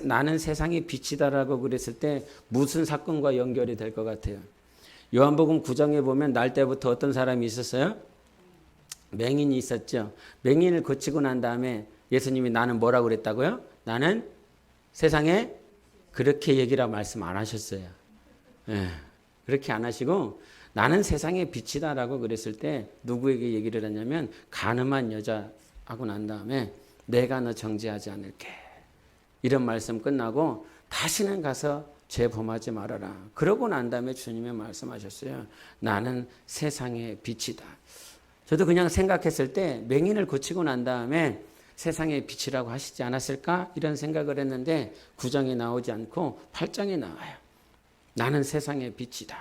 [SPEAKER 1] 나는 세상의 빛이다라고 그랬을 때 무슨 사건과 연결이 될 것 같아요? 요한복음 9장에 보면 날 때부터 어떤 사람이 있었어요? 맹인이 있었죠. 맹인을 고치고 난 다음에 예수님이 나는 뭐라고 그랬다고요? 나는 세상에 그렇게 얘기라고 말씀 안 하셨어요. 예, 그렇게 안 하시고 나는 세상의 빛이다라고 그랬을 때 누구에게 얘기를 했냐면 가늠한 여자 하고 난 다음에 내가 너 정죄하지 않을게. 이런 말씀 끝나고 다시는 가서 죄 범하지 말아라. 그러고 난 다음에 주님이 말씀하셨어요. 나는 세상의 빛이다. 저도 그냥 생각했을 때 맹인을 고치고 난 다음에 세상의 빛이라고 하시지 않았을까? 이런 생각을 했는데 9장에 나오지 않고 8장에 나와요. 나는 세상의 빛이다.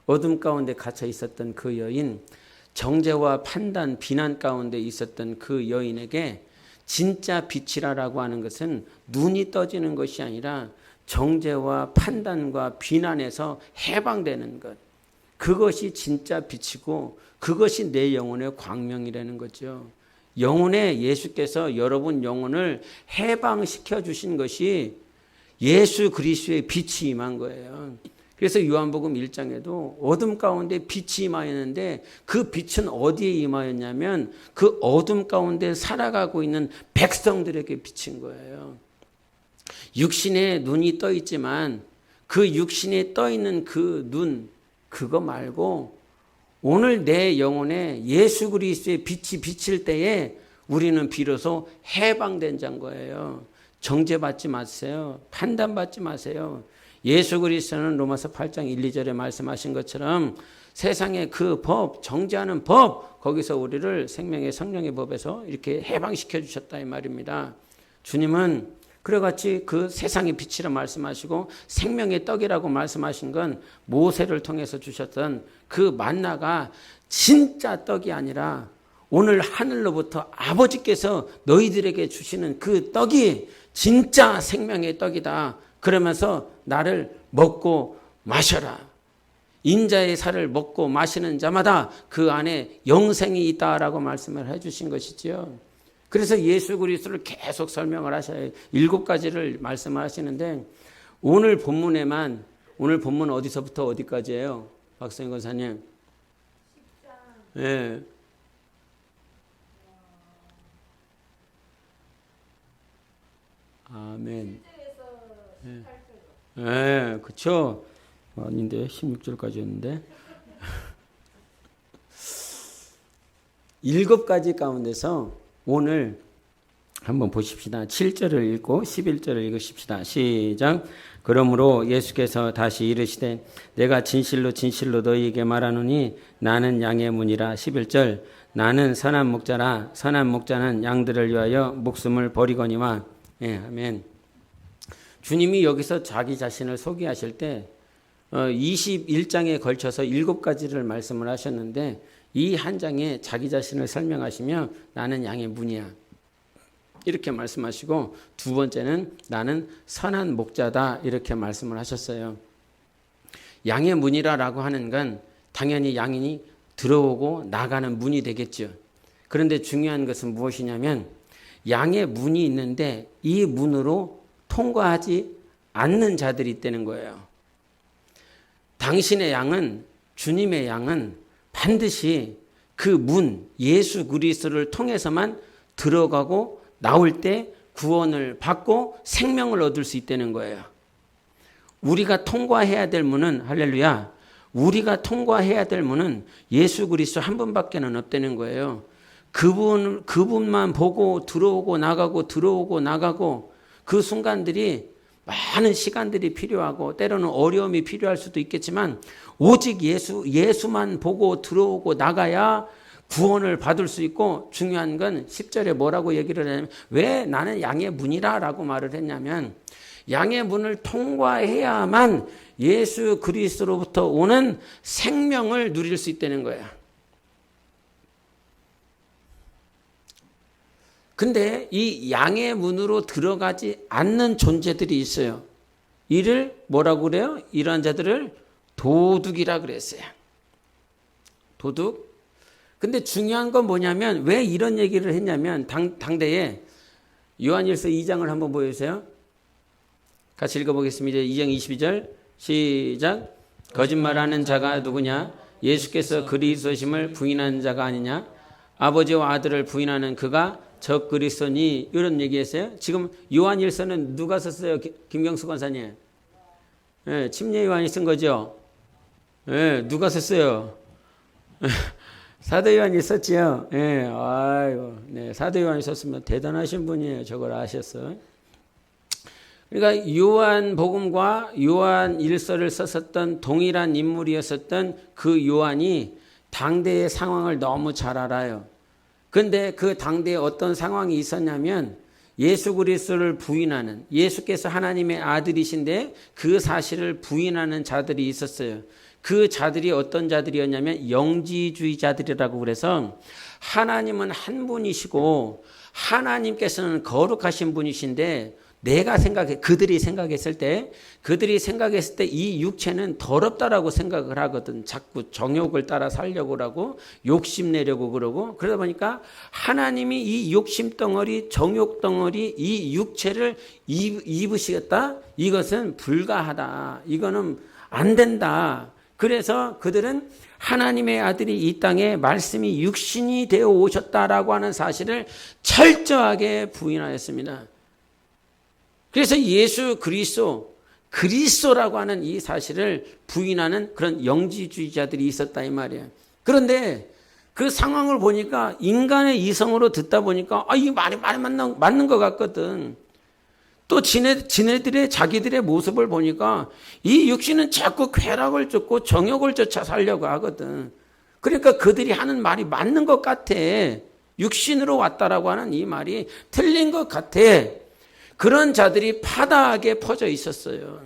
[SPEAKER 1] 어둠 가운데 갇혀 있었던 그 여인, 정죄와 판단, 비난 가운데 있었던 그 여인에게 진짜 빛이라고 하는 것은 눈이 떠지는 것이 아니라 정죄와 판단과 비난에서 해방되는 것. 그것이 진짜 빛이고 그것이 내 영혼의 광명이라는 거죠. 영혼에 예수께서 여러분 영혼을 해방시켜 주신 것이 예수 그리스도의 빛이 임한 거예요. 그래서 요한복음 1장에도 어둠 가운데 빛이 임하였는데 그 빛은 어디에 임하였냐면 그 어둠 가운데 살아가고 있는 백성들에게 비친 거예요. 육신에 눈이 떠 있지만 그 육신에 떠 있는 그 눈, 그거 말고 오늘 내 영혼에 예수 그리스도의 빛이 비칠 때에 우리는 비로소 해방된 자인 거예요. 정죄받지 마세요. 판단받지 마세요. 예수 그리스도는 로마서 8장 1, 2절에 말씀하신 것처럼 세상의 그 법, 정죄하는 법, 거기서 우리를 생명의 성령의 법에서 이렇게 해방시켜 주셨다 이 말입니다. 주님은 그래같이 그 세상의 빛이라 말씀하시고 생명의 떡이라고 말씀하신 건 모세를 통해서 주셨던 그 만나가 진짜 떡이 아니라 오늘 하늘로부터 아버지께서 너희들에게 주시는 그 떡이 진짜 생명의 떡이다. 그러면서 나를 먹고 마셔라. 인자의 살을 먹고 마시는 자마다 그 안에 영생이 있다라고 말씀을 해주신 것이지요. 그래서 예수 그리스도를 계속 설명을 하셔요. 7가지를 말씀하시는데 오늘 본문 어디서부터 어디까지예요? 박성희 권사님. 예. 아멘. 예, 그쵸? 아닌데, 16절까지였는데. 7가지 가운데서 오늘 한번 보십시다. 7절을 읽고 11절을 읽으십시다. 시작. 그러므로 예수께서 다시 이르시되 내가 진실로 진실로 너희에게 말하노니 나는 양의 문이라. 11절. 나는 선한 목자라. 선한 목자는 양들을 위하여 목숨을 버리거니와. 예, 아멘. 주님이 여기서 자기 자신을 소개하실 때 21장에 걸쳐서 7가지를 말씀을 하셨는데 이 한 장에 자기 자신을 설명하시며 나는 양의 문이야 이렇게 말씀하시고 두 번째는 나는 선한 목자다 이렇게 말씀을 하셨어요. 양의 문이라고 하는 건 당연히 양이 들어오고 나가는 문이 되겠죠. 그런데 중요한 것은 무엇이냐면 양의 문이 있는데 이 문으로 통과하지 않는 자들이 있다는 거예요. 당신의 양은, 주님의 양은 반드시 그 문, 예수 그리스도를 통해서만 들어가고 나올 때 구원을 받고 생명을 얻을 수 있다는 거예요. 우리가 통과해야 될 문은 할렐루야, 우리가 통과해야 될 문은 예수 그리스도 한 분밖에는 없다는 거예요. 그분만 보고 들어오고 나가고 들어오고 나가고 그 순간들이 많은 시간들이 필요하고 때로는 어려움이 필요할 수도 있겠지만 오직 예수만 보고 들어오고 나가야 구원을 받을 수 있고 중요한 건 10절에 뭐라고 얘기를 하냐면 왜 나는 양의 문이라 라고 말을 했냐면 양의 문을 통과해야만 예수 그리스도로부터 오는 생명을 누릴 수 있다는 거야. 근데 이 양의 문으로 들어가지 않는 존재들이 있어요. 이를 뭐라고 그래요? 이러한 자들을 도둑이라 그랬어요. 도둑. 근데 중요한 건 뭐냐면 왜 이런 얘기를 했냐면 당대에 요한일서 2장을 한번 보여주세요. 같이 읽어보겠습니다. 2장 22절 시작. 거짓말하는 자가 누구냐? 예수께서 그리스도심을 부인하는 자가 아니냐? 아버지와 아들을 부인하는 그가 적 그리스도니 이런 얘기했어요. 지금 요한일서는 누가 썼어요? 김경수 권사님. 네, 침례 요한이 쓴 거죠. 네, 누가 썼어요? 사도 요한이 썼지요. 네, 아이고, 네, 사도 요한이 썼으면 대단하신 분이에요. 저걸 아셨어. 그러니까 요한복음과 요한일서를 썼었던 동일한 인물이었었던 그 요한이 당대의 상황을 너무 잘 알아요. 그런데 그 당대에 어떤 상황이 있었냐면 예수 그리스도를 부인하는 예수께서 하나님의 아들이신데 그 사실을 부인하는 자들이 있었어요. 그 자들이 어떤 자들이었냐면 영지주의자들이라고 그래서 하나님은 한 분이시고 하나님께서는 거룩하신 분이신데 그들이 생각했을 때 이 육체는 더럽다라고 생각을 하거든. 자꾸 정욕을 따라 살려고 하고 욕심내려고 그러고 그러다 보니까 하나님이 이 욕심 덩어리, 정욕 덩어리, 이 육체를 입으시겠다? 이것은 불가하다. 이거는 안 된다. 그래서 그들은 하나님의 아들이 이 땅에 말씀이 육신이 되어 오셨다라고 하는 사실을 철저하게 부인하였습니다. 그래서 예수 그리스도라고 하는 이 사실을 부인하는 그런 영지주의자들이 있었다 이 말이에요. 그런데 그 상황을 보니까 인간의 이성으로 듣다 보니까 이 말이 맞는 것 같거든. 또 지네들의 자기들의 모습을 보니까 이 육신은 자꾸 쾌락을 쫓고 정욕을 쫓아 살려고 하거든. 그러니까 그들이 하는 말이 맞는 것 같아. 육신으로 왔다라고 하는 이 말이 틀린 것 같아. 그런 자들이 파다하게 퍼져 있었어요.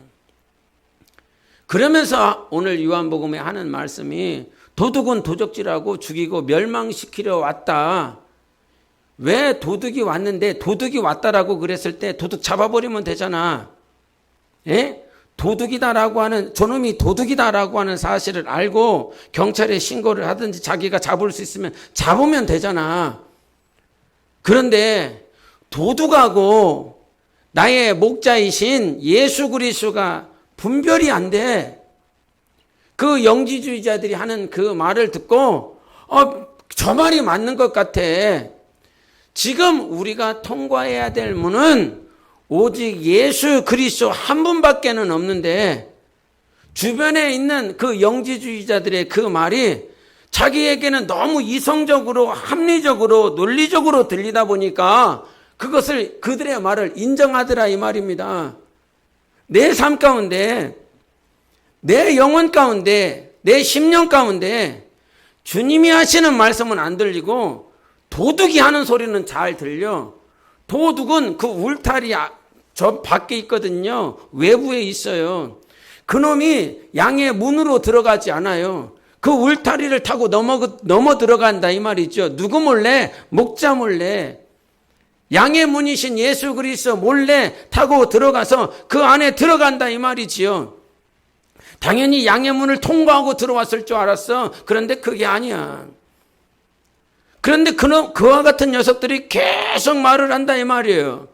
[SPEAKER 1] 그러면서 오늘 요한복음에 하는 말씀이 도둑은 도적질하고 죽이고 멸망시키려 왔다. 왜 도둑이 왔는데 도둑이 왔다라고 그랬을 때 도둑 잡아버리면 되잖아. 예? 도둑이다라고 하는 저놈이 도둑이다라고 하는 사실을 알고 경찰에 신고를 하든지 자기가 잡을 수 있으면 잡으면 되잖아. 그런데 도둑하고 나의 목자이신 예수 그리스도가 분별이 안 돼. 그 영지주의자들이 하는 그 말을 듣고 저 말이 맞는 것 같아. 지금 우리가 통과해야 될 문은 오직 예수 그리스도 한 분밖에는 없는데 주변에 있는 그 영지주의자들의 그 말이 자기에게는 너무 이성적으로 합리적으로 논리적으로 들리다 보니까 그것을 그들의 말을 인정하더라 이 말입니다. 내 삶 가운데 내 영혼 가운데 내 심령 가운데 주님이 하시는 말씀은 안 들리고 도둑이 하는 소리는 잘 들려. 도둑은 그 울타리 저 밖에 있거든요. 외부에 있어요. 그놈이 양의 문으로 들어가지 않아요. 그 울타리를 타고 넘어 들어간다 이 말이죠. 누구 몰래? 목자 몰래. 양의 문이신 예수 그리스도 몰래 타고 들어가서 그 안에 들어간다 이 말이지요. 당연히 양의 문을 통과하고 들어왔을 줄 알았어. 그런데 그게 아니야. 그런데 그와 같은 녀석들이 계속 말을 한다 이 말이에요.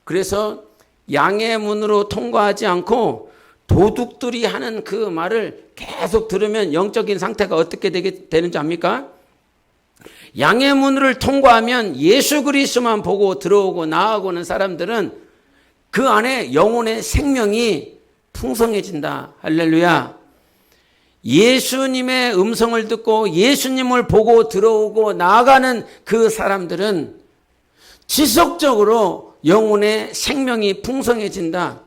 [SPEAKER 1] 그래서 양의 문으로 통과하지 않고 도둑들이 하는 그 말을 계속 들으면 영적인 상태가 어떻게 되는지 압니까? 양의 문을 통과하면 예수 그리스도만 보고 들어오고 나아오는 사람들은 그 안에 영혼의 생명이 풍성해진다. 할렐루야. 예수님의 음성을 듣고 예수님을 보고 들어오고 나아가는 그 사람들은 지속적으로 영혼의 생명이 풍성해진다.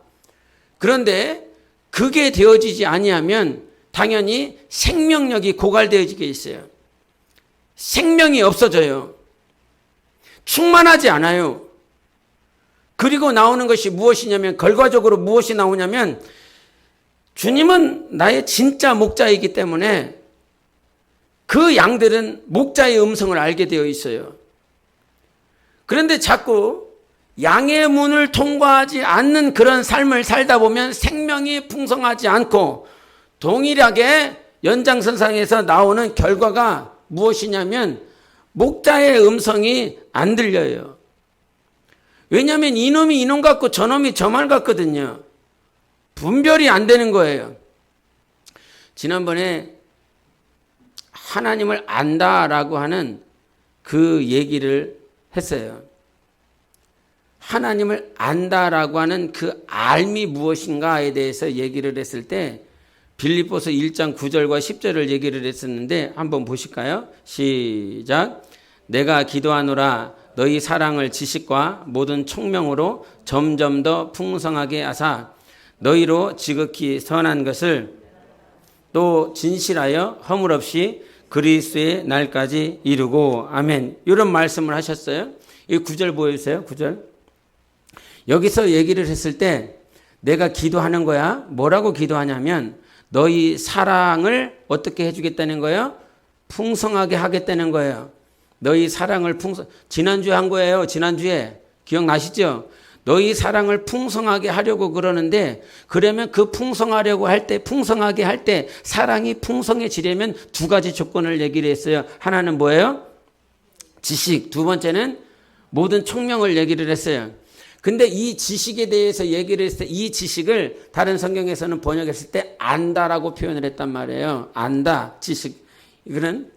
[SPEAKER 1] 그런데 그게 되어지지 아니하면 당연히 생명력이 고갈되어지게 있어요. 생명이 없어져요. 충만하지 않아요. 그리고 나오는 것이 무엇이냐면, 결과적으로 무엇이 나오냐면, 주님은 나의 진짜 목자이기 때문에 그 양들은 목자의 음성을 알게 되어 있어요. 그런데 자꾸 양의 문을 통과하지 않는 그런 삶을 살다 보면 생명이 풍성하지 않고 동일하게 연장선상에서 나오는 결과가 무엇이냐면 목자의 음성이 안 들려요. 왜냐하면 이놈이 이놈 같고 저놈이 저말 같거든요. 분별이 안 되는 거예요. 지난번에 하나님을 안다라고 하는 그 얘기를 했어요. 하나님을 안다라고 하는 그 알미 무엇인가에 대해서 얘기를 했을 때 빌립보서 1장 9절과 10절을 얘기를 했었는데 한번 보실까요? 시작. 내가 기도하노라 너희 사랑을 지식과 모든 총명으로 점점 더 풍성하게 하사 너희로 지극히 선한 것을 또 진실하여 허물 없이 그리스도의 날까지 이루고. 아멘. 이런 말씀을 하셨어요. 이 9절 보여주세요. 9절. 여기서 얘기를 했을 때 내가 기도하는 거야. 뭐라고 기도하냐면 너희 사랑을 어떻게 해주겠다는 거예요? 풍성하게 하겠다는 거예요. 너희 사랑을 지난주에 한 거예요. 지난주에 기억나시죠? 너희 사랑을 풍성하게 하려고 그러는데, 그러면 그 풍성하려고 할 때, 풍성하게 할 때 사랑이 풍성해지려면 두 가지 조건을 얘기를 했어요. 하나는 뭐예요? 지식. 두 번째는 모든 총명을 얘기를 했어요. 근데 이 지식에 대해서 얘기를 했을 때 이 지식을 다른 성경에서는 번역했을 때 안다라고 표현을 했단 말이에요. 안다, 지식. 이거는.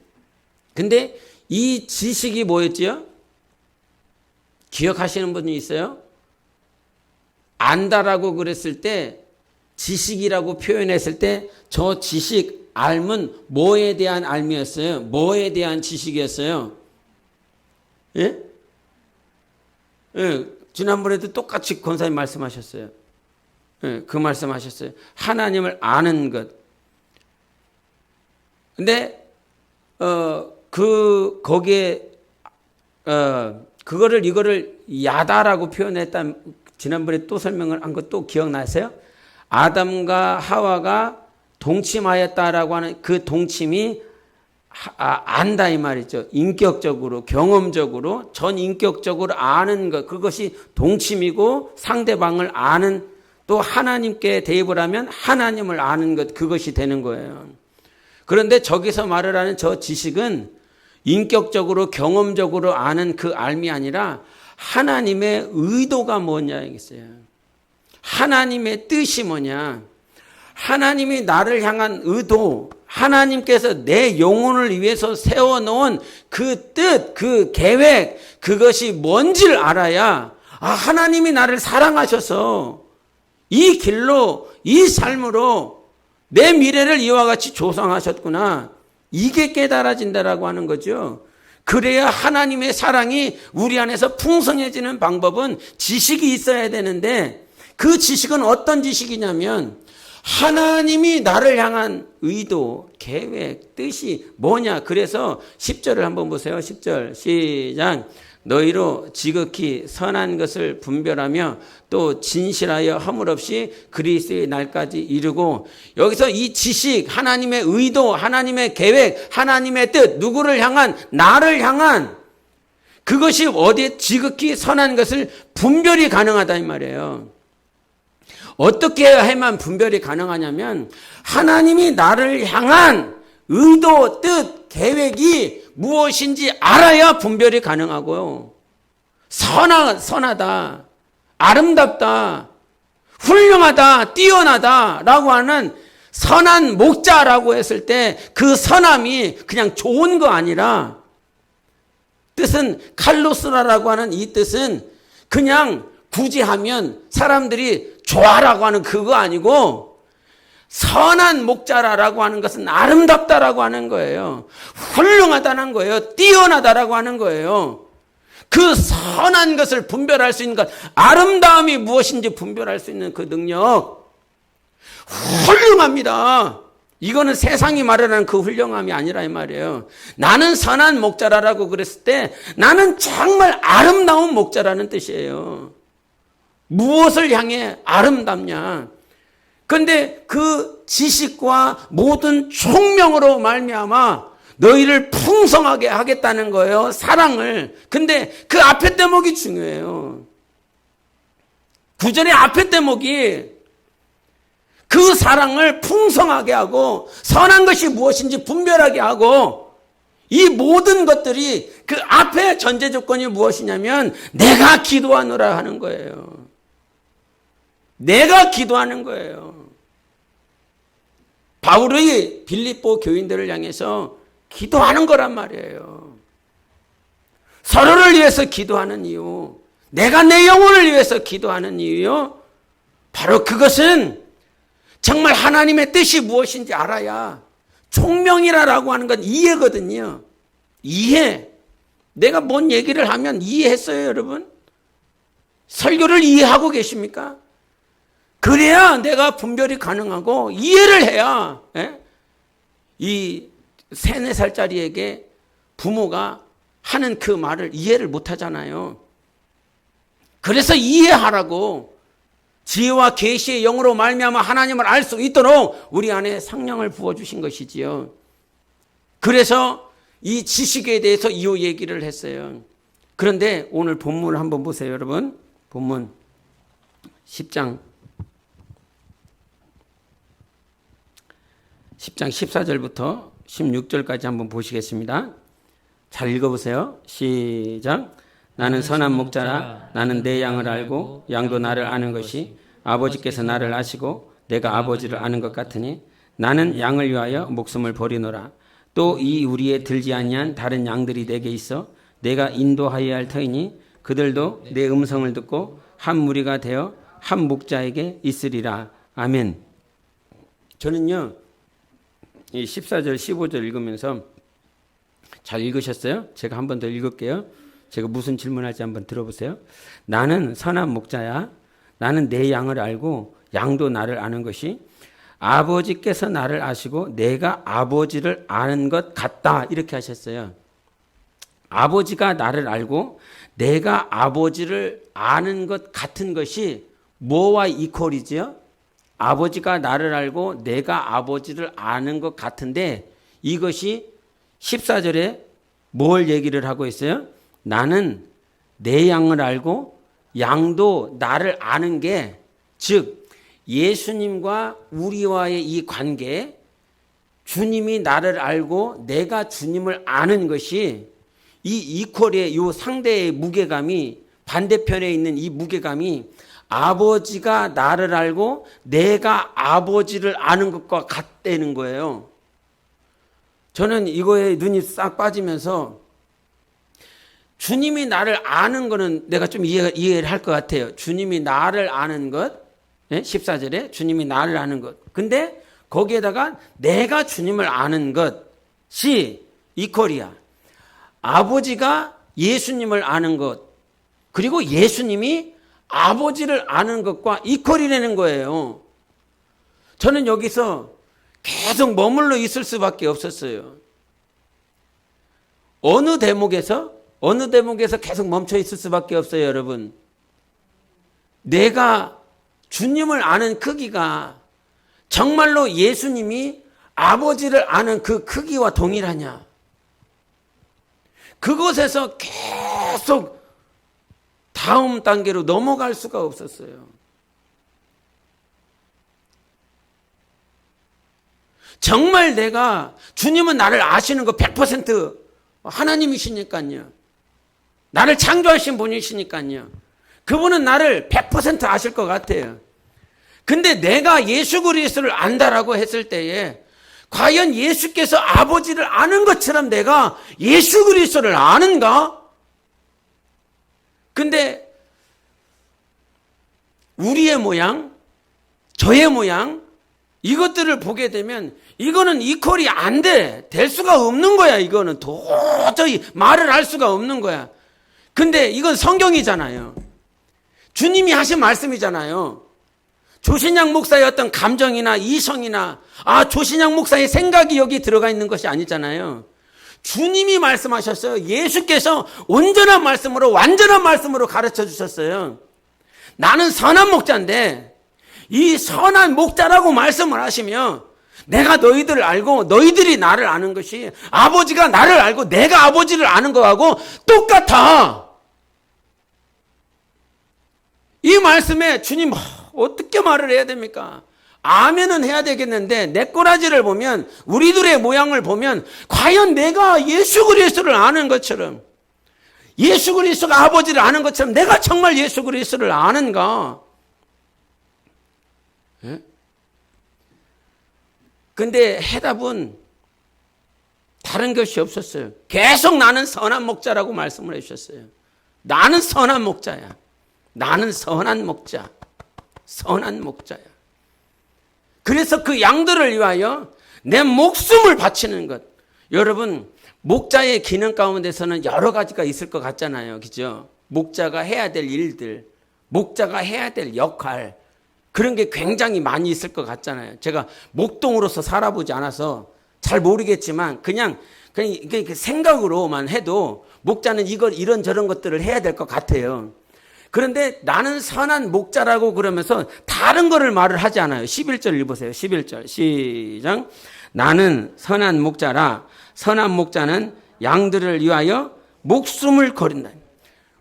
[SPEAKER 1] 근데 이 지식이 뭐였지요? 기억하시는 분이 있어요? 안다라고 그랬을 때, 지식이라고 표현했을 때 저 지식, 알은 뭐에 대한 알미였어요? 뭐에 대한 지식이었어요? 예? 예, 지난번에도 똑같이 권사님 말씀하셨어요. 예, 그 말씀하셨어요. 하나님을 아는 것. 근데 거기에 이거를 야다라고 표현했다. 지난번에 또 설명을 한 것 또 기억나세요? 아담과 하와가 동침하였다라고 하는 그 동침이 안다 이 말이죠. 인격적으로, 경험적으로, 전인격적으로 아는 것, 그것이 동침이고 상대방을 아는, 또 하나님께 대입을 하면 하나님을 아는 것, 그것이 되는 거예요. 그런데 저기서 말을 하는 저 지식은 인격적으로, 경험적으로 아는 그 알미 아니라 하나님의 의도가 뭐냐 이겠어요. 하나님의 뜻이 뭐냐. 하나님이 나를 향한 의도, 하나님께서 내 영혼을 위해서 세워놓은 그 뜻, 그 계획, 그것이 뭔지를 알아야, 하나님이 나를 사랑하셔서 이 길로, 이 삶으로 내 미래를 이와 같이 조성하셨구나. 이게 깨달아진다라고 하는 거죠. 그래야 하나님의 사랑이 우리 안에서 풍성해지는 방법은 지식이 있어야 되는데, 그 지식은 어떤 지식이냐면 하나님이 나를 향한 의도, 계획, 뜻이 뭐냐. 그래서 10절을 한번 보세요. 10절 시작. 너희로 지극히 선한 것을 분별하며 또 진실하여 허물 없이 그리스도의 날까지 이루고. 여기서 이 지식, 하나님의 의도, 하나님의 계획, 하나님의 뜻, 누구를 향한, 나를 향한, 그것이 어디에 지극히 선한 것을 분별이 가능하다 이 말이에요. 어떻게 해야만 분별이 가능하냐면 하나님이 나를 향한 의도, 뜻, 계획이 무엇인지 알아야 분별이 가능하고요. 선하다, 아름답다, 훌륭하다, 뛰어나다 라고 하는 선한 목자라고 했을 때 그 선함이 그냥 좋은 거 아니라, 뜻은 칼로스라라고 하는 이 뜻은 그냥 굳이 하면 사람들이 좋아라고 하는 그거 아니고 선한 목자라고 하는 것은 아름답다라고 하는 거예요. 훌륭하다는 거예요. 뛰어나다라고 하는 거예요. 그 선한 것을 분별할 수 있는 것, 아름다움이 무엇인지 분별할 수 있는 그 능력, 훌륭합니다. 이거는 세상이 말하는 그 훌륭함이 아니라 이 말이에요. 나는 선한 목자라고 그랬을 때 나는 정말 아름다운 목자라는 뜻이에요. 무엇을 향해 아름답냐? 그런데 그 지식과 모든 총명으로 말미암아 너희를 풍성하게 하겠다는 거예요. 사랑을. 근데 그 앞에 대목이 중요해요. 구절의 앞에 대목이 그 사랑을 풍성하게 하고 선한 것이 무엇인지 분별하게 하고 이 모든 것들이 그 앞에 전제 조건이 무엇이냐면 내가 기도하노라 하는 거예요. 내가 기도하는 거예요. 바울의 빌립보 교인들을 향해서 기도하는 거란 말이에요. 서로를 위해서 기도하는 이유, 내가 내 영혼을 위해서 기도하는 이유요. 바로 그것은 정말 하나님의 뜻이 무엇인지 알아야 총명이라고 하는 건 이해거든요. 이해. 내가 뭔 얘기를 하면 이해했어요, 여러분? 설교를 이해하고 계십니까? 그래야 내가 분별이 가능하고 이해를 해야 이 3, 4살짜리에게 부모가 하는 그 말을 이해를 못 하잖아요. 그래서 이해하라고 지혜와 계시의 영으로 말미암아 하나님을 알 수 있도록 우리 안에 성령을 부어주신 것이지요. 그래서 이 지식에 대해서 이 얘기를 했어요. 그런데 오늘 본문을 한번 보세요, 여러분. 본문 10장 14절부터 16절까지 한번 보시겠습니다. 잘 읽어보세요. 시작. 나는 선한 목자라. 나는 내 양을 알고 양도 나를 아는 것이 아버지께서 나를 아시고 내가 아버지를 아는 것 같으니 나는 양을 위하여 목숨을 버리노라. 또 이 우리에 들지 아니한 다른 양들이 내게 있어 내가 인도하여야 할 터이니 그들도 내 음성을 듣고 한 무리가 되어 한 목자에게 있으리라. 아멘. 저는요, 이 14절 15절 읽으면서 잘 읽으셨어요? 제가 한 번 더 읽을게요. 제가 무슨 질문할지 한번 들어보세요. 나는 선한 목자야. 나는 내 양을 알고 양도 나를 아는 것이 아버지께서 나를 아시고 내가 아버지를 아는 것 같다. 이렇게 하셨어요. 아버지가 나를 알고 내가 아버지를 아는 것 같은 것이 뭐와 이퀄이지요? 아버지가 나를 알고 내가 아버지를 아는 것 같은데 이것이 14절에 뭘 얘기를 하고 있어요? 나는 내 양을 알고 양도 나를 아는 게, 즉 예수님과 우리와의 이 관계, 주님이 나를 알고 내가 주님을 아는 것이 이 이퀄의 이 상대의 무게감이, 반대편에 있는 이 무게감이 아버지가 나를 알고 내가 아버지를 아는 것과 같다는 거예요. 저는 이거에 눈이 싹 빠지면서 주님이 나를 아는 거는 내가 좀 이해를 할 것 같아요. 주님이 나를 아는 것, 14절에 주님이 나를 아는 것. 근데 거기에다가 내가 주님을 아는 것이 이퀄이야. 아버지가 예수님을 아는 것, 그리고 예수님이 아버지를 아는 것과 이퀄이라는 거예요. 저는 여기서 계속 머물러 있을 수밖에 없었어요. 어느 대목에서 계속 멈춰 있을 수밖에 없어요, 여러분. 내가 주님을 아는 크기가 정말로 예수님이 아버지를 아는 그 크기와 동일하냐? 그곳에서 계속 다음 단계로 넘어갈 수가 없었어요. 정말 내가 주님은 나를 아시는 거 100% 하나님이시니까요. 나를 창조하신 분이시니까요. 그분은 나를 100% 아실 것 같아요. 근데 내가 예수 그리스도를 안다라고 했을 때에 과연 예수께서 아버지를 아는 것처럼 내가 예수 그리스도를 아는가? 근데 우리의 모양, 저의 모양, 이것들을 보게 되면 이거는 이퀄이 안 돼. 될 수가 없는 거야. 이거는 도저히 말을 할 수가 없는 거야. 근데 이건 성경이잖아요. 주님이 하신 말씀이잖아요. 조신양 목사의 어떤 감정이나 이성이나 조신양 목사의 생각이 여기 들어가 있는 것이 아니잖아요. 주님이 말씀하셨어요. 예수께서 온전한 말씀으로 완전한 말씀으로 가르쳐 주셨어요. 나는 선한 목자인데 이 선한 목자라고 말씀을 하시며 내가 너희들을 알고 너희들이 나를 아는 것이 아버지가 나를 알고 내가 아버지를 아는 거하고 똑같아. 이 말씀에 주님 어떻게 말을 해야 됩니까? 아멘은 해야 되겠는데 내 꼬라지를 보면 우리들의 모양을 보면 과연 내가 예수 그리스도를 아는 것처럼 예수 그리스도가 아버지를 아는 것처럼 내가 정말 예수 그리스도를 아는가? 예? 근데 해답은 다른 것이 없었어요. 계속 나는 선한 목자라고 말씀을 해주셨어요. 나는 선한 목자야. 나는 선한 목자. 선한 목자야. 그래서 그 양들을 위하여 내 목숨을 바치는 것. 여러분, 목자의 기능 가운데서는 여러 가지가 있을 것 같잖아요. 그죠? 목자가 해야 될 일들, 목자가 해야 될 역할, 그런 게 굉장히 많이 있을 것 같잖아요. 제가 목동으로서 살아보지 않아서 잘 모르겠지만 그냥 생각으로만 해도 목자는 이런 저런 것들을 해야 될 것 같아요. 그런데 나는 선한 목자라고 그러면서 다른 거를 말을 하지 않아요. 11절 읽어보세요. 11절 시작. 나는 선한 목자라. 선한 목자는 양들을 위하여 목숨을 거린다.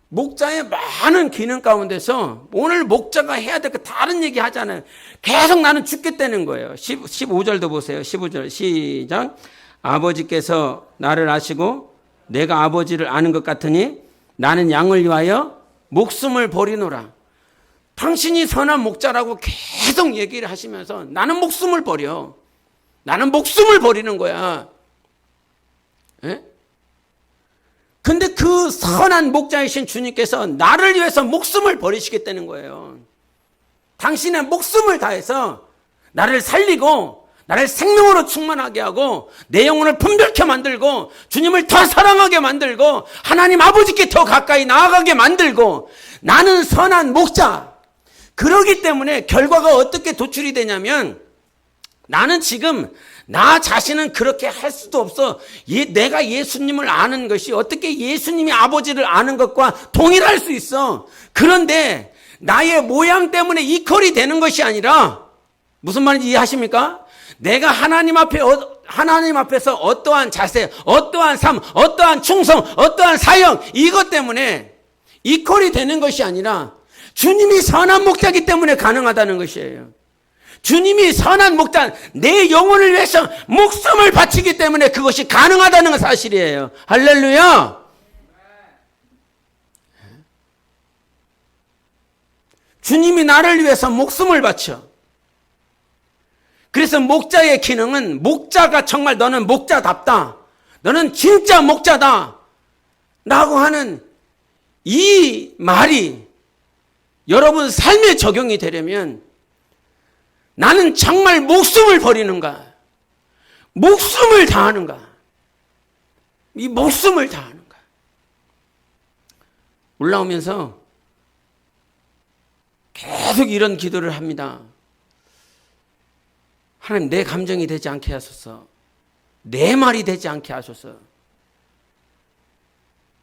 [SPEAKER 1] 목자의 많은 기능 가운데서 오늘 목자가 해야 될 거 다른 얘기 하잖아요. 계속 나는 죽겠다는 거예요. 15절도 보세요. 15절 시작. 아버지께서 나를 아시고 내가 아버지를 아는 것 같으니 나는 양을 위하여 목숨을 버리노라. 당신이 선한 목자라고 계속 얘기를 하시면서 나는 목숨을 버려. 나는 목숨을 버리는 거야. 예? 근데 그 선한 목자이신 주님께서 나를 위해서 목숨을 버리시겠다는 거예요. 당신의 목숨을 다해서 나를 살리고 나를 생명으로 충만하게 하고 내 영혼을 분별케 만들고 주님을 더 사랑하게 만들고 하나님 아버지께 더 가까이 나아가게 만들고 나는 선한 목자. 그러기 때문에 결과가 어떻게 도출이 되냐면 나는 지금 나 자신은 그렇게 할 수도 없어. 내가 예수님을 아는 것이 어떻게 예수님이 아버지를 아는 것과 동일할 수 있어. 그런데 나의 모양 때문에 이퀄이 되는 것이 아니라 무슨 말인지 이해하십니까? 내가 하나님 앞에서 어떠한 자세, 어떠한 삶, 어떠한 충성, 어떠한 사역 이것 때문에 이퀄이 되는 것이 아니라 주님이 선한 목자이기 때문에 가능하다는 것이에요. 주님이 선한 목자, 내 영혼을 위해서 목숨을 바치기 때문에 그것이 가능하다는 사실이에요. 할렐루야. 주님이 나를 위해서 목숨을 바쳐. 그래서 목자의 기능은 목자가 정말 너는 목자답다. 너는 진짜 목자다. 라고 하는 이 말이 여러분 삶에 적용이 되려면 나는 정말 목숨을 버리는가? 목숨을 다하는가? 이 목숨을 다하는가? 올라오면서 계속 이런 기도를 합니다. 하나님 내 감정이 되지 않게 하소서. 내 말이 되지 않게 하소서.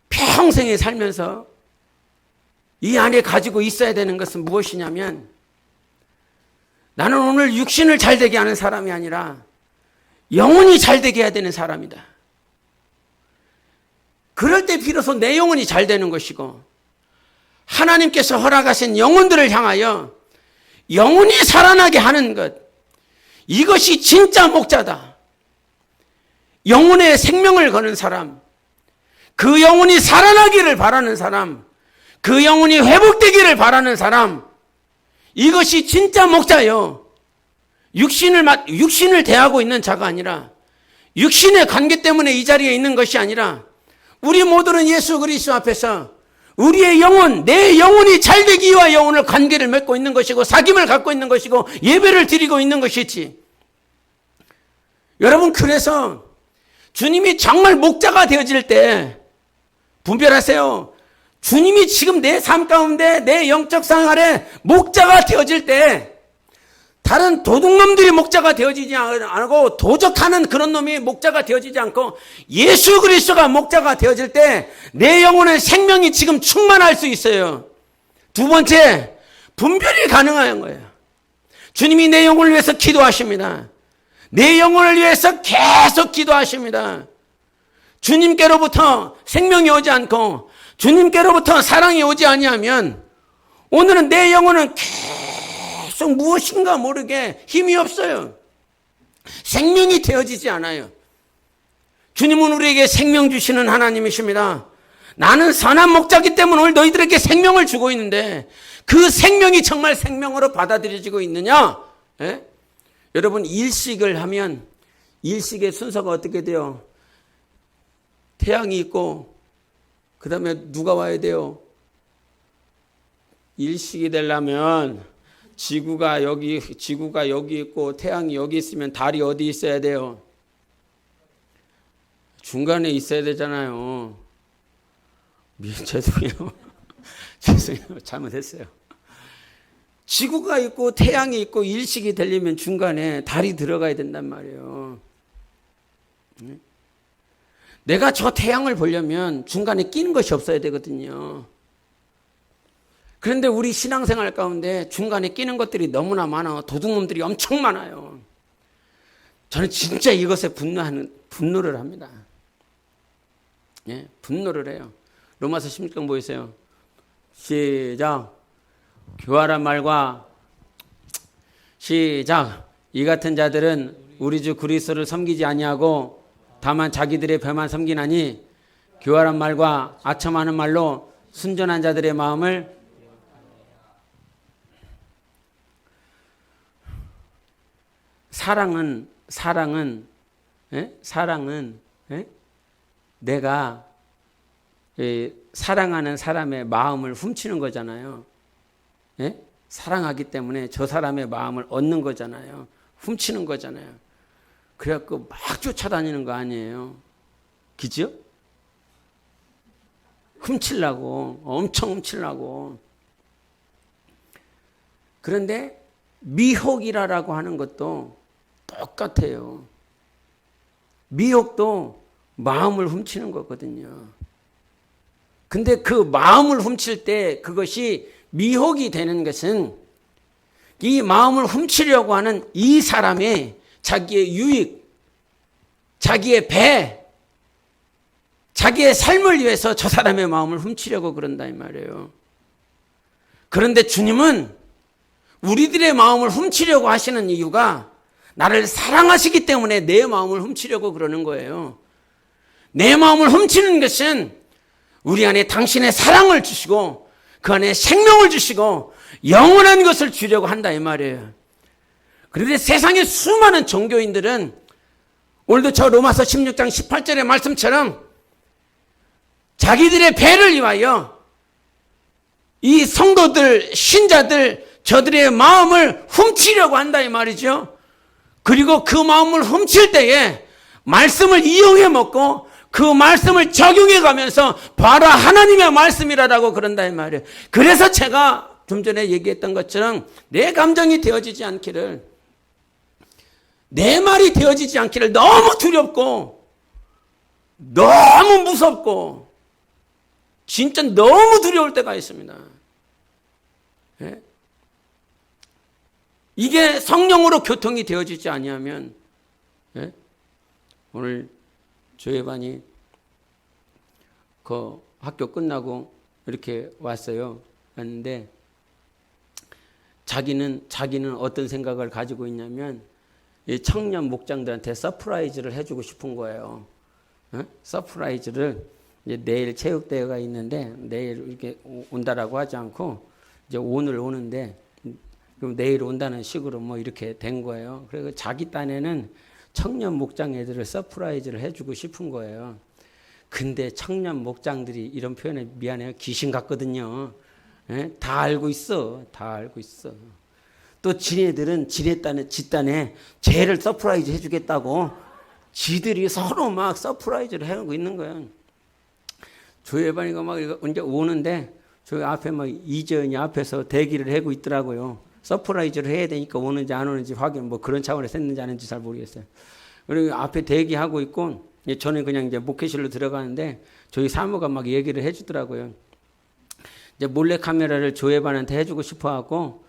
[SPEAKER 1] 평생에 살면서 이 안에 가지고 있어야 되는 것은 무엇이냐면 나는 오늘 육신을 잘되게 하는 사람이 아니라 영혼이 잘되게 해야 되는 사람이다. 그럴 때 비로소 내 영혼이 잘되는 것이고 하나님께서 허락하신 영혼들을 향하여 영혼이 살아나게 하는 것, 이것이 진짜 목자다. 영혼의 생명을 거는 사람, 그 영혼이 살아나기를 바라는 사람, 그 영혼이 회복되기를 바라는 사람, 이것이 진짜 목자요. 육신을 대하고 있는 자가 아니라 육신의 관계 때문에 이 자리에 있는 것이 아니라 우리 모두는 예수 그리스도 앞에서 우리의 영혼, 내 영혼이 잘되기 위하여 영혼을 관계를 맺고 있는 것이고 사귐을 갖고 있는 것이고 예배를 드리고 있는 것이지. 여러분, 그래서 주님이 정말 목자가 되어질 때 분별하세요. 주님이 지금 내 삶 가운데 내 영적 생활에 목자가 되어질 때 다른 도둑놈들이 목자가 되어지지 않고 도적하는 그런 놈이 목자가 되어지지 않고 예수 그리스도가 목자가 되어질 때 내 영혼의 생명이 지금 충만할 수 있어요. 두 번째, 분별이 가능한 거예요. 주님이 내 영혼을 위해서 기도하십니다. 내 영혼을 위해서 계속 기도하십니다. 주님께로부터 생명이 오지 않고 주님께로부터 사랑이 오지 아니하면 오늘은 내 영혼은 계속 무엇인가 모르게 힘이 없어요. 생명이 되어지지 않아요. 주님은 우리에게 생명 주시는 하나님이십니다. 나는 선한 목자이기 때문에 오늘 너희들에게 생명을 주고 있는데 그 생명이 정말 생명으로 받아들여지고 있느냐? 예? 여러분, 일식을 하면 일식의 순서가 어떻게 돼요? 태양이 있고 그 다음에 누가 와야 돼요? 일식이 되려면 지구가 여기 있고 태양이 여기 있으면 달이 어디 있어야 돼요? 중간에 있어야 되잖아요. 죄송해요. 죄송해요. 잘못했어요. 지구가 있고 태양이 있고 일식이 되려면 중간에 달이 들어가야 된단 말이에요. 내가 저 태양을 보려면 중간에 끼는 것이 없어야 되거든요. 그런데 우리 신앙생활 가운데 중간에 끼는 것들이 너무나 많아. 도둑놈들이 엄청 많아요. 저는 진짜 이것에 분노를 합니다. 예, 분노를 해요. 로마서 16장 보이세요? 시작. 교활한 말과 시작. 이 같은 자들은 우리 주 그리스도를 섬기지 아니하고 다만 자기들의 배만 섬기나니 교활한 말과 아첨하는 말로 순전한 자들의 마음을 사랑은 내가 사랑하는 사람의 마음을 훔치는 거잖아요. 예? 사랑하기 때문에 저 사람의 마음을 얻는 거잖아요. 훔치는 거잖아요. 그래갖고 막 쫓아다니는 거 아니에요. 그죠? 훔치려고, 엄청 훔치려고. 그런데 미혹이라고 하는 것도 똑같아요. 미혹도 마음을 훔치는 거거든요. 근데 그 마음을 훔칠 때 그것이 미혹이 되는 것은 이 마음을 훔치려고 하는 이 사람의 자기의 유익, 자기의 배, 자기의 삶을 위해서 저 사람의 마음을 훔치려고 그런다 이 말이에요. 그런데 주님은 우리들의 마음을 훔치려고 하시는 이유가 나를 사랑하시기 때문에 내 마음을 훔치려고 그러는 거예요. 내 마음을 훔치는 것은 우리 안에 당신의 사랑을 주시고 그 안에 생명을 주시고 영원한 것을 주려고 한다 이 말이에요. 그런데 세상의 수많은 종교인들은 오늘도 저 로마서 16장 18절의 말씀처럼 자기들의 배를 위하여 이 성도들, 신자들, 저들의 마음을 훔치려고 한다 이 말이죠. 그리고 그 마음을 훔칠 때에 말씀을 이용해 먹고 그 말씀을 적용해 가면서 봐라 하나님의 말씀이라고 그런다 이 말이에요. 그래서 제가 좀 전에 얘기했던 것처럼 내 감정이 되어지지 않기를, 내 말이 되어지지 않기를 너무 두렵고 너무 무섭고 진짜 너무 두려울 때가 있습니다. 예? 이게 성령으로 교통이 되어지지 아니하면, 예? 오늘 저희 반이 그 학교 끝나고 이렇게 왔어요. 왔는데 자기는 어떤 생각을 가지고 있냐면 이 청년 목장들한테 서프라이즈를 해주고 싶은 거예요. 어? 서프라이즈를 이제 내일 체육대회가 있는데 내일 이렇게 온다라고 하지 않고 이제 오늘 오는데 그럼 내일 온다는 식으로 뭐 이렇게 된 거예요. 그리고 자기 딴에는 청년 목장 애들을 서프라이즈를 해주고 싶은 거예요. 근데 청년 목장들이 이런 표현에 미안해요. 귀신 같거든요. 예? 다 알고 있어. 다 알고 있어. 또 지네들은 지네 딴에 지 딴에 쟤를 서프라이즈 해주겠다고 지들이 서로 막 서프라이즈를 해오고 있는 거예요. 조회반이가 막 이제 오는데 저희 앞에 막 이재은이 앞에서 대기를 하고 있더라고요. 서프라이즈를 해야 되니까 오는지 안 오는지 확인, 뭐 그런 차원에서 했는지 안 했는지 잘 모르겠어요. 그리고 앞에 대기하고 있고, 저는 그냥 이제 목회실로 들어가는데 저희 사모가 막 얘기를 해주더라고요. 이제 몰래 카메라를 조회반한테 해주고 싶어하고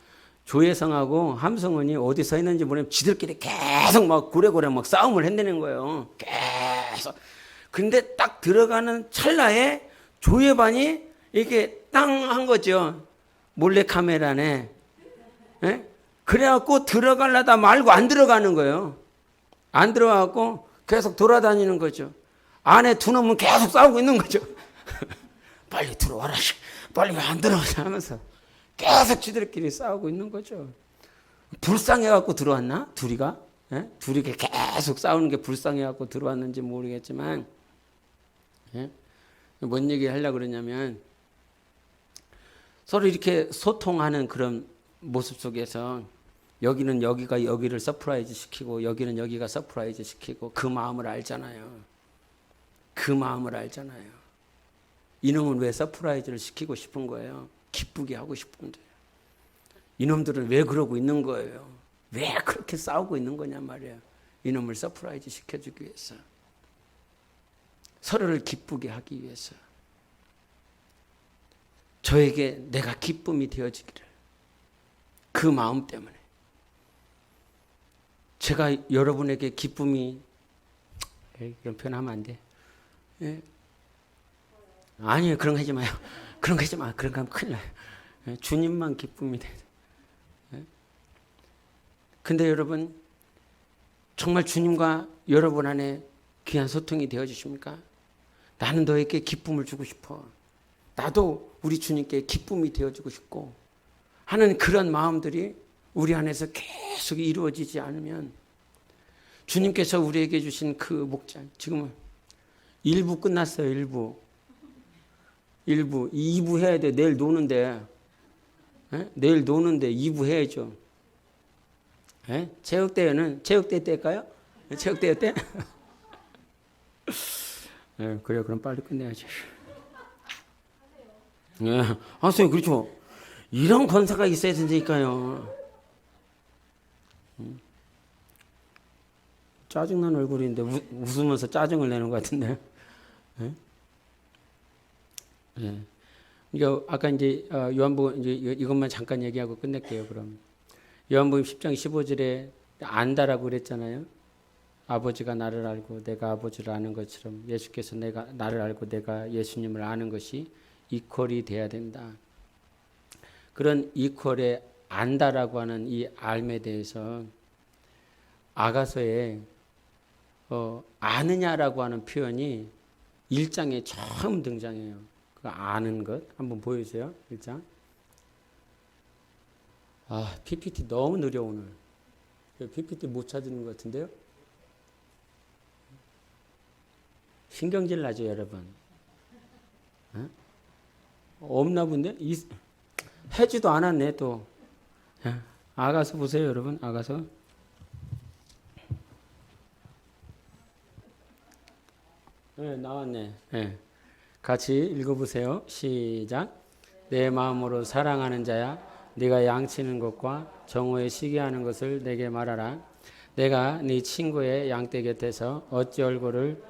[SPEAKER 1] 조혜성하고 함성은이 어디 서 있는지 모르면 지들끼리 계속 막 고래고래 막 싸움을 한다는 거예요. 계속. 근데 딱 들어가는 찰나에 조혜반이 이렇게 땅 한 거죠. 몰래 카메라네. 예? 그래갖고 들어가려다 말고 안 들어가는 거예요. 안 들어가고 계속 돌아다니는 거죠. 안에 두 놈은 계속 싸우고 있는 거죠. 빨리 들어와라. 빨리 왜 안 들어오자 하면서 계속 지들끼리 싸우고 있는 거죠. 불쌍해갖고 들어왔나? 둘이가? 예? 둘이 계속 싸우는 게 불쌍해갖고 들어왔는지 모르겠지만, 예? 뭔 얘기 하려고 그러냐면, 서로 이렇게 소통하는 그런 모습 속에서 여기는 여기가 여기를 서프라이즈 시키고 여기는 여기가 서프라이즈 시키고 그 마음을 알잖아요. 그 마음을 알잖아요. 이놈은 왜 서프라이즈를 시키고 싶은 거예요? 기쁘게 하고 싶은데. 이놈들은 왜 그러고 있는 거예요? 왜 그렇게 싸우고 있는 거냐 말이에요. 이놈을 서프라이즈 시켜주기 위해서. 서로를 기쁘게 하기 위해서. 저에게 내가 기쁨이 되어지기를. 그 마음 때문에. 제가 여러분에게 기쁨이, 이런 표현하면 안 돼. 예? 아니요, 그런 거 하지 마요. 그런 거 하지 마. 그런 거 하면 큰일 나요. 예? 주님만 기쁨이 돼. 예? 근데 여러분, 정말 주님과 여러분 안에 귀한 소통이 되어주십니까? 나는 너에게 기쁨을 주고 싶어. 나도 우리 주님께 기쁨이 되어주고 싶고 하는 그런 마음들이 우리 안에서 계속 이루어지지 않으면 주님께서 우리에게 주신 그 목장, 지금은 1부 끝났어요. 1부 2부 해야 돼. 내일 노는데, 내일 노는데 2부 해야죠. 체육대회는 체육대회 때일까요? 체육대회 때? 그래, 그럼 빨리 끝내야지. 하세요. 그렇죠. 이런 권사가 있어야 된다니까요. 짜증난 얼굴인데 웃으면서 짜증을 내는 것 같은데. 이거 아까 이제 요한복음 이제 이것만 잠깐 얘기하고 끝낼게요. 그럼 요한복음 10장 15절에 안다라고 그랬잖아요. 아버지가 나를 알고 내가 아버지를 아는 것처럼 예수께서 나를 알고 내가 예수님을 아는 것이 이퀄이 돼야 된다. 그런 이퀄에 안다라고 하는 이 알에 대해서 아가서에 아느냐라고 하는 표현이 1장에 처음 등장해요. 그 아는 것 한번 보여주세요. 1장. PPT 너무 느려 오늘. PPT 못 찾는 것 같은데요. 신경질 나죠, 여러분. 없나 본데? 해지도 않았네, 또. 아가서 보세요, 여러분. 아가서. 나왔네. 같이 읽어보세요. 시작. 내 마음으로 사랑하는 자야, 네가 양치는 것과 정오에 시기하는 것을 내게 말하라. 내가 네 친구의 양떼 곁에서 어찌 얼굴을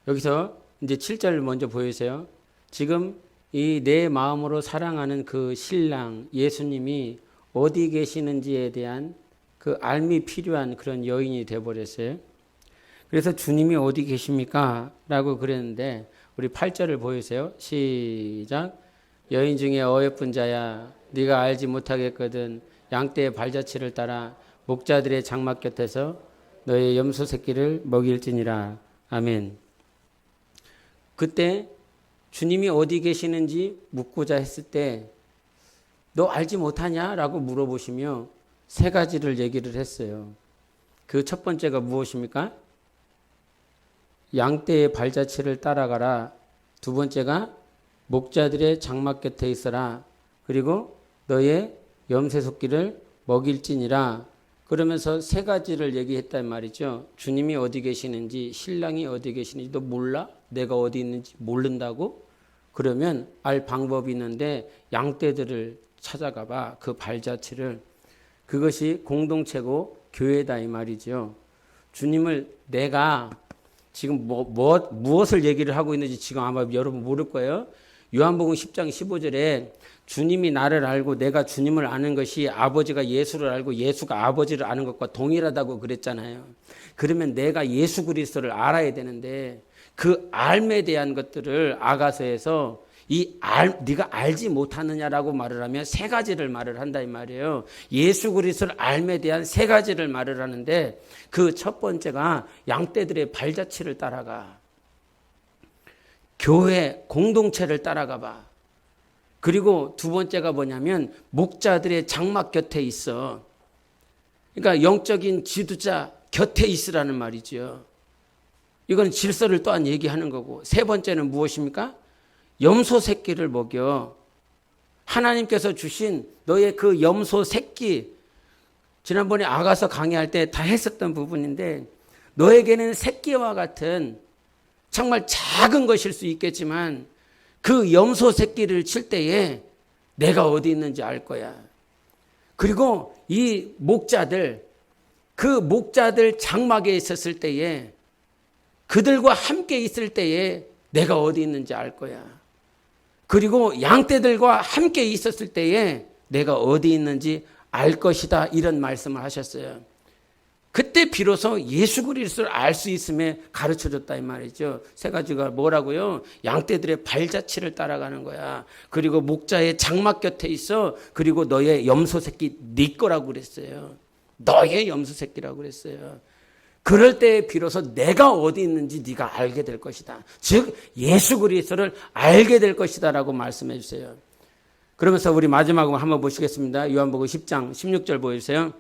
[SPEAKER 1] 여기서 이제 7절 먼저 보여주세요. 지금 이 내 마음으로 사랑하는 그 신랑 예수님이 어디 계시는지에 대한 그 알미 필요한 그런 여인이 되어버렸어요. 그래서 주님이 어디 계십니까? 라고 그랬는데 우리 8절을 보여주세요. 시작. 여인 중에 어여쁜 자야, 네가 알지 못하겠거든 양떼의 발자취를 따라 목자들의 장막 곁에서 너의 염소 새끼를 먹일지니라. 아멘. 그때 주님이 어디 계시는지 묻고자 했을 때 너 알지 못하냐? 라고 물어보시며 세 가지를 얘기를 했어요. 그 첫 번째가 무엇입니까? 양떼의 발자취를 따라가라. 두 번째가 목자들의 장막 곁에 있어라. 그리고 너의 염소새끼를 먹일지니라. 그러면서 세 가지를 얘기했단 말이죠. 주님이 어디 계시는지, 신랑이 어디 계시는지 너 몰라? 내가 어디 있는지 모른다고? 그러면 알 방법이 있는데 양떼들을 찾아가 봐. 그 발자취를. 그것이 공동체고 교회다 이 말이죠. 주님을 내가 지금 무엇을 얘기를 하고 있는지 지금 아마 여러분 모를 거예요. 요한복음 10장 15절에 주님이 나를 알고 내가 주님을 아는 것이 아버지가 예수를 알고 예수가 아버지를 아는 것과 동일하다고 그랬잖아요. 그러면 내가 예수 그리스도를 알아야 되는데 그 알에 대한 것들을 아가서에서 네가 알지 못하느냐라고 말을 하면 세 가지를 말을 한다 이 말이에요. 예수 그리스도를 알에 대한 세 가지를 말을 하는데 그 첫 번째가 양떼들의 발자취를 따라가. 교회 공동체를 따라가 봐. 그리고 두 번째가 뭐냐면 목자들의 장막 곁에 있어. 그러니까 영적인 지도자 곁에 있으라는 말이죠. 이건 질서를 또한 얘기하는 거고. 세 번째는 무엇입니까? 염소 새끼를 먹여. 하나님께서 주신 너의 그 염소 새끼, 지난번에 아가서 강의할 때 다 했었던 부분인데 너에게는 새끼와 같은 정말 작은 것일 수 있겠지만 그 염소 새끼를 칠 때에 내가 어디 있는지 알 거야. 그리고 이 목자들, 그 목자들 장막에 있었을 때에 그들과 함께 있을 때에 내가 어디 있는지 알 거야. 그리고 양떼들과 함께 있었을 때에 내가 어디 있는지 알 것이다. 이런 말씀을 하셨어요. 그때 비로소 예수 그리스도를 알 수 있음에 가르쳐줬다 이 말이죠. 세 가지가 뭐라고요? 양떼들의 발자취를 따라가는 거야. 그리고 목자의 장막 곁에 있어. 그리고 너의 염소 새끼 네 거라고 그랬어요. 너의 염소 새끼라고 그랬어요. 그럴 때 비로소 내가 어디 있는지 네가 알게 될 것이다. 즉 예수 그리스도를 알게 될 것이다 라고 말씀해 주세요. 그러면서 우리 마지막으로 한번 보시겠습니다. 요한복음 10장 16절 보여주세요.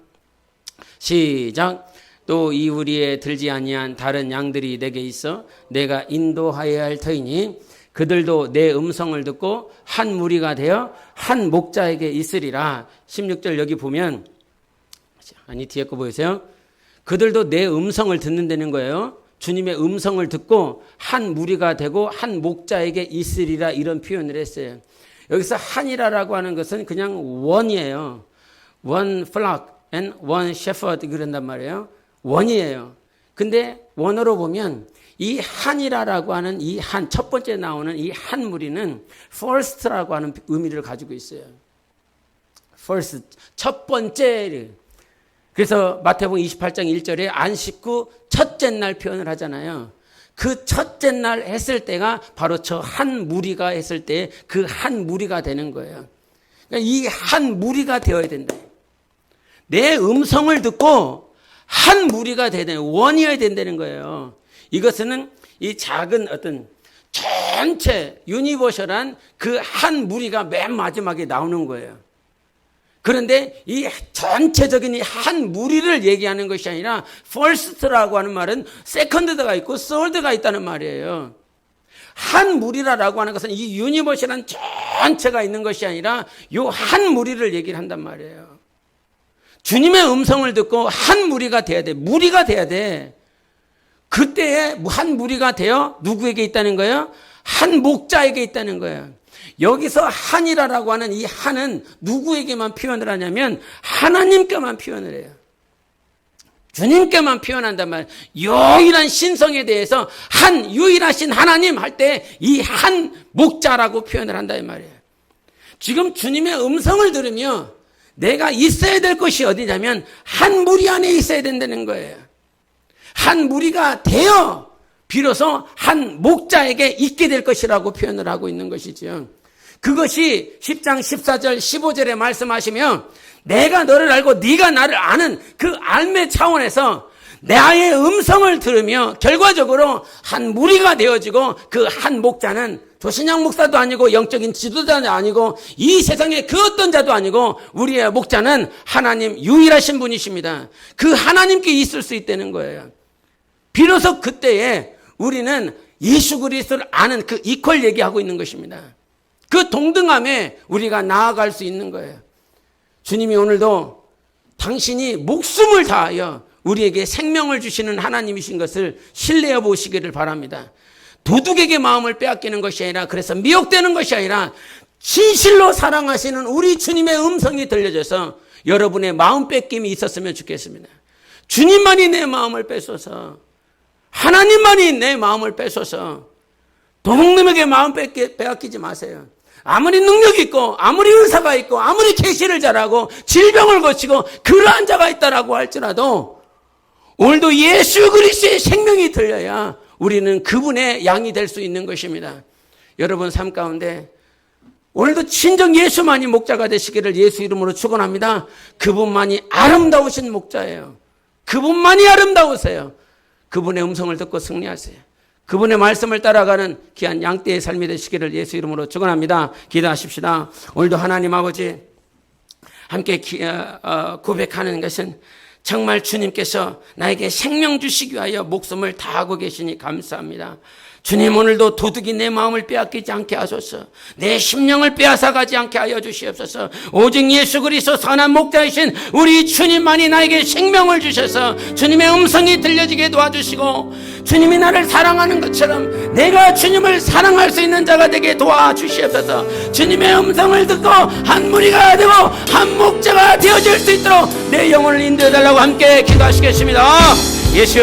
[SPEAKER 1] 시작. 또 이 우리에 들지 아니한 다른 양들이 내게 있어 내가 인도하여야 할 터이니 그들도 내 음성을 듣고 한 무리가 되어 한 목자에게 있으리라. 16절 여기 보면 아니 뒤에 거 보이세요? 그들도 내 음성을 듣는다는 거예요. 주님의 음성을 듣고 한 무리가 되고 한 목자에게 있으리라 이런 표현을 했어요. 여기서 한이라라고 하는 것은 그냥 원이에요. One flock and one shepherd 그런단 말이에요. 원이에요. 근데 원어로 보면 이 한이라라고 하는 이 한, 첫 번째 나오는 이 한 무리는 first라고 하는 의미를 가지고 있어요. first, 첫 번째. 그래서 마태복음 28장 1절에 안식 후 첫째 날 표현을 하잖아요. 그 첫째 날 했을 때가 바로 저 한 무리가 했을 때 그 한 무리가 되는 거예요. 그러니까 이 한 무리가 되어야 된다. 내 음성을 듣고 한 무리가 되는 원이어야 된다는 거예요. 이것은 이 작은 어떤 전체 유니버셜한 그 한 무리가 맨 마지막에 나오는 거예요. 그런데 이 전체적인 이 한 무리를 얘기하는 것이 아니라 first라고 하는 말은 second가 있고 third가 있다는 말이에요. 한 무리라고 하는 것은 이 유니버셜한 전체가 있는 것이 아니라 이 한 무리를 얘기를 한단 말이에요. 주님의 음성을 듣고 한 무리가 돼야 돼. 무리가 돼야 돼. 그때에 한 무리가 되어 누구에게 있다는 거예요? 한 목자에게 있다는 거예요. 여기서 한이라라고 하는 이 한은 누구에게만 표현을 하냐면 하나님께만 표현을 해요. 주님께만 표현한단 말이에요. 유일한 신성에 대해서 한 유일하신 하나님 할 때 이 한 목자라고 표현을 한다 이 말이에요. 지금 주님의 음성을 들으며 내가 있어야 될 것이 어디냐면 한 무리 안에 있어야 된다는 거예요. 한 무리가 되어 비로소 한 목자에게 있게 될 것이라고 표현을 하고 있는 것이죠. 그것이 10장 14절 15절에 말씀하시며 내가 너를 알고 네가 나를 아는 그 알매 차원에서 나의 음성을 들으며 결과적으로 한 무리가 되어지고 그 한 목자는 조신양 목사도 아니고 영적인 지도자도 아니고 이 세상에 그 어떤 자도 아니고 우리의 목자는 하나님 유일하신 분이십니다. 그 하나님께 있을 수 있다는 거예요. 비로소 그때에 우리는 예수 그리스도를 아는 그 이퀄 얘기하고 있는 것입니다. 그 동등함에 우리가 나아갈 수 있는 거예요. 주님이 오늘도 당신이 목숨을 다하여 우리에게 생명을 주시는 하나님이신 것을 신뢰해 보시기를 바랍니다. 도둑에게 마음을 빼앗기는 것이 아니라, 그래서 미혹되는 것이 아니라 진실로 사랑하시는 우리 주님의 음성이 들려져서 여러분의 마음 뺏김이 있었으면 좋겠습니다. 주님만이 내 마음을 뺏어서, 하나님만이 내 마음을 뺏어서 도둑놈에게 마음 빼앗기지 마세요. 아무리 능력이 있고 아무리 의사가 있고 아무리 계시를 잘하고 질병을 고치고 그러한 자가 있다라고 할지라도 오늘도 예수 그리스도의 생명이 들려야 우리는 그분의 양이 될 수 있는 것입니다. 여러분 삶 가운데 오늘도 친정 예수만이 목자가 되시기를 예수 이름으로 축원합니다. 그분만이 아름다우신 목자예요. 그분만이 아름다우세요. 그분의 음성을 듣고 승리하세요. 그분의 말씀을 따라가는 귀한 양떼의 삶이 되시기를 예수 이름으로 축원합니다. 기도하십시다. 오늘도 하나님 아버지 함께 고백하는 것은 정말 주님께서 나에게 생명 주시기 위하여 목숨을 다하고 계시니 감사합니다. 주님, 오늘도 도둑이 내 마음을 빼앗기지 않게 하소서. 내 심령을 빼앗아가지 않게 하여 주시옵소서. 오직 예수 그리스도 선한 목자이신 우리 주님만이 나에게 생명을 주셔서 주님의 음성이 들려지게 도와주시고, 주님이 나를 사랑하는 것처럼 내가 주님을 사랑할 수 있는 자가 되게 도와주시옵소서. 주님의 음성을 듣고 한 무리가 되고 한 목자가 되어질 수 있도록 내 영혼을 인도해달라고 함께 기도하시겠습니다. 예수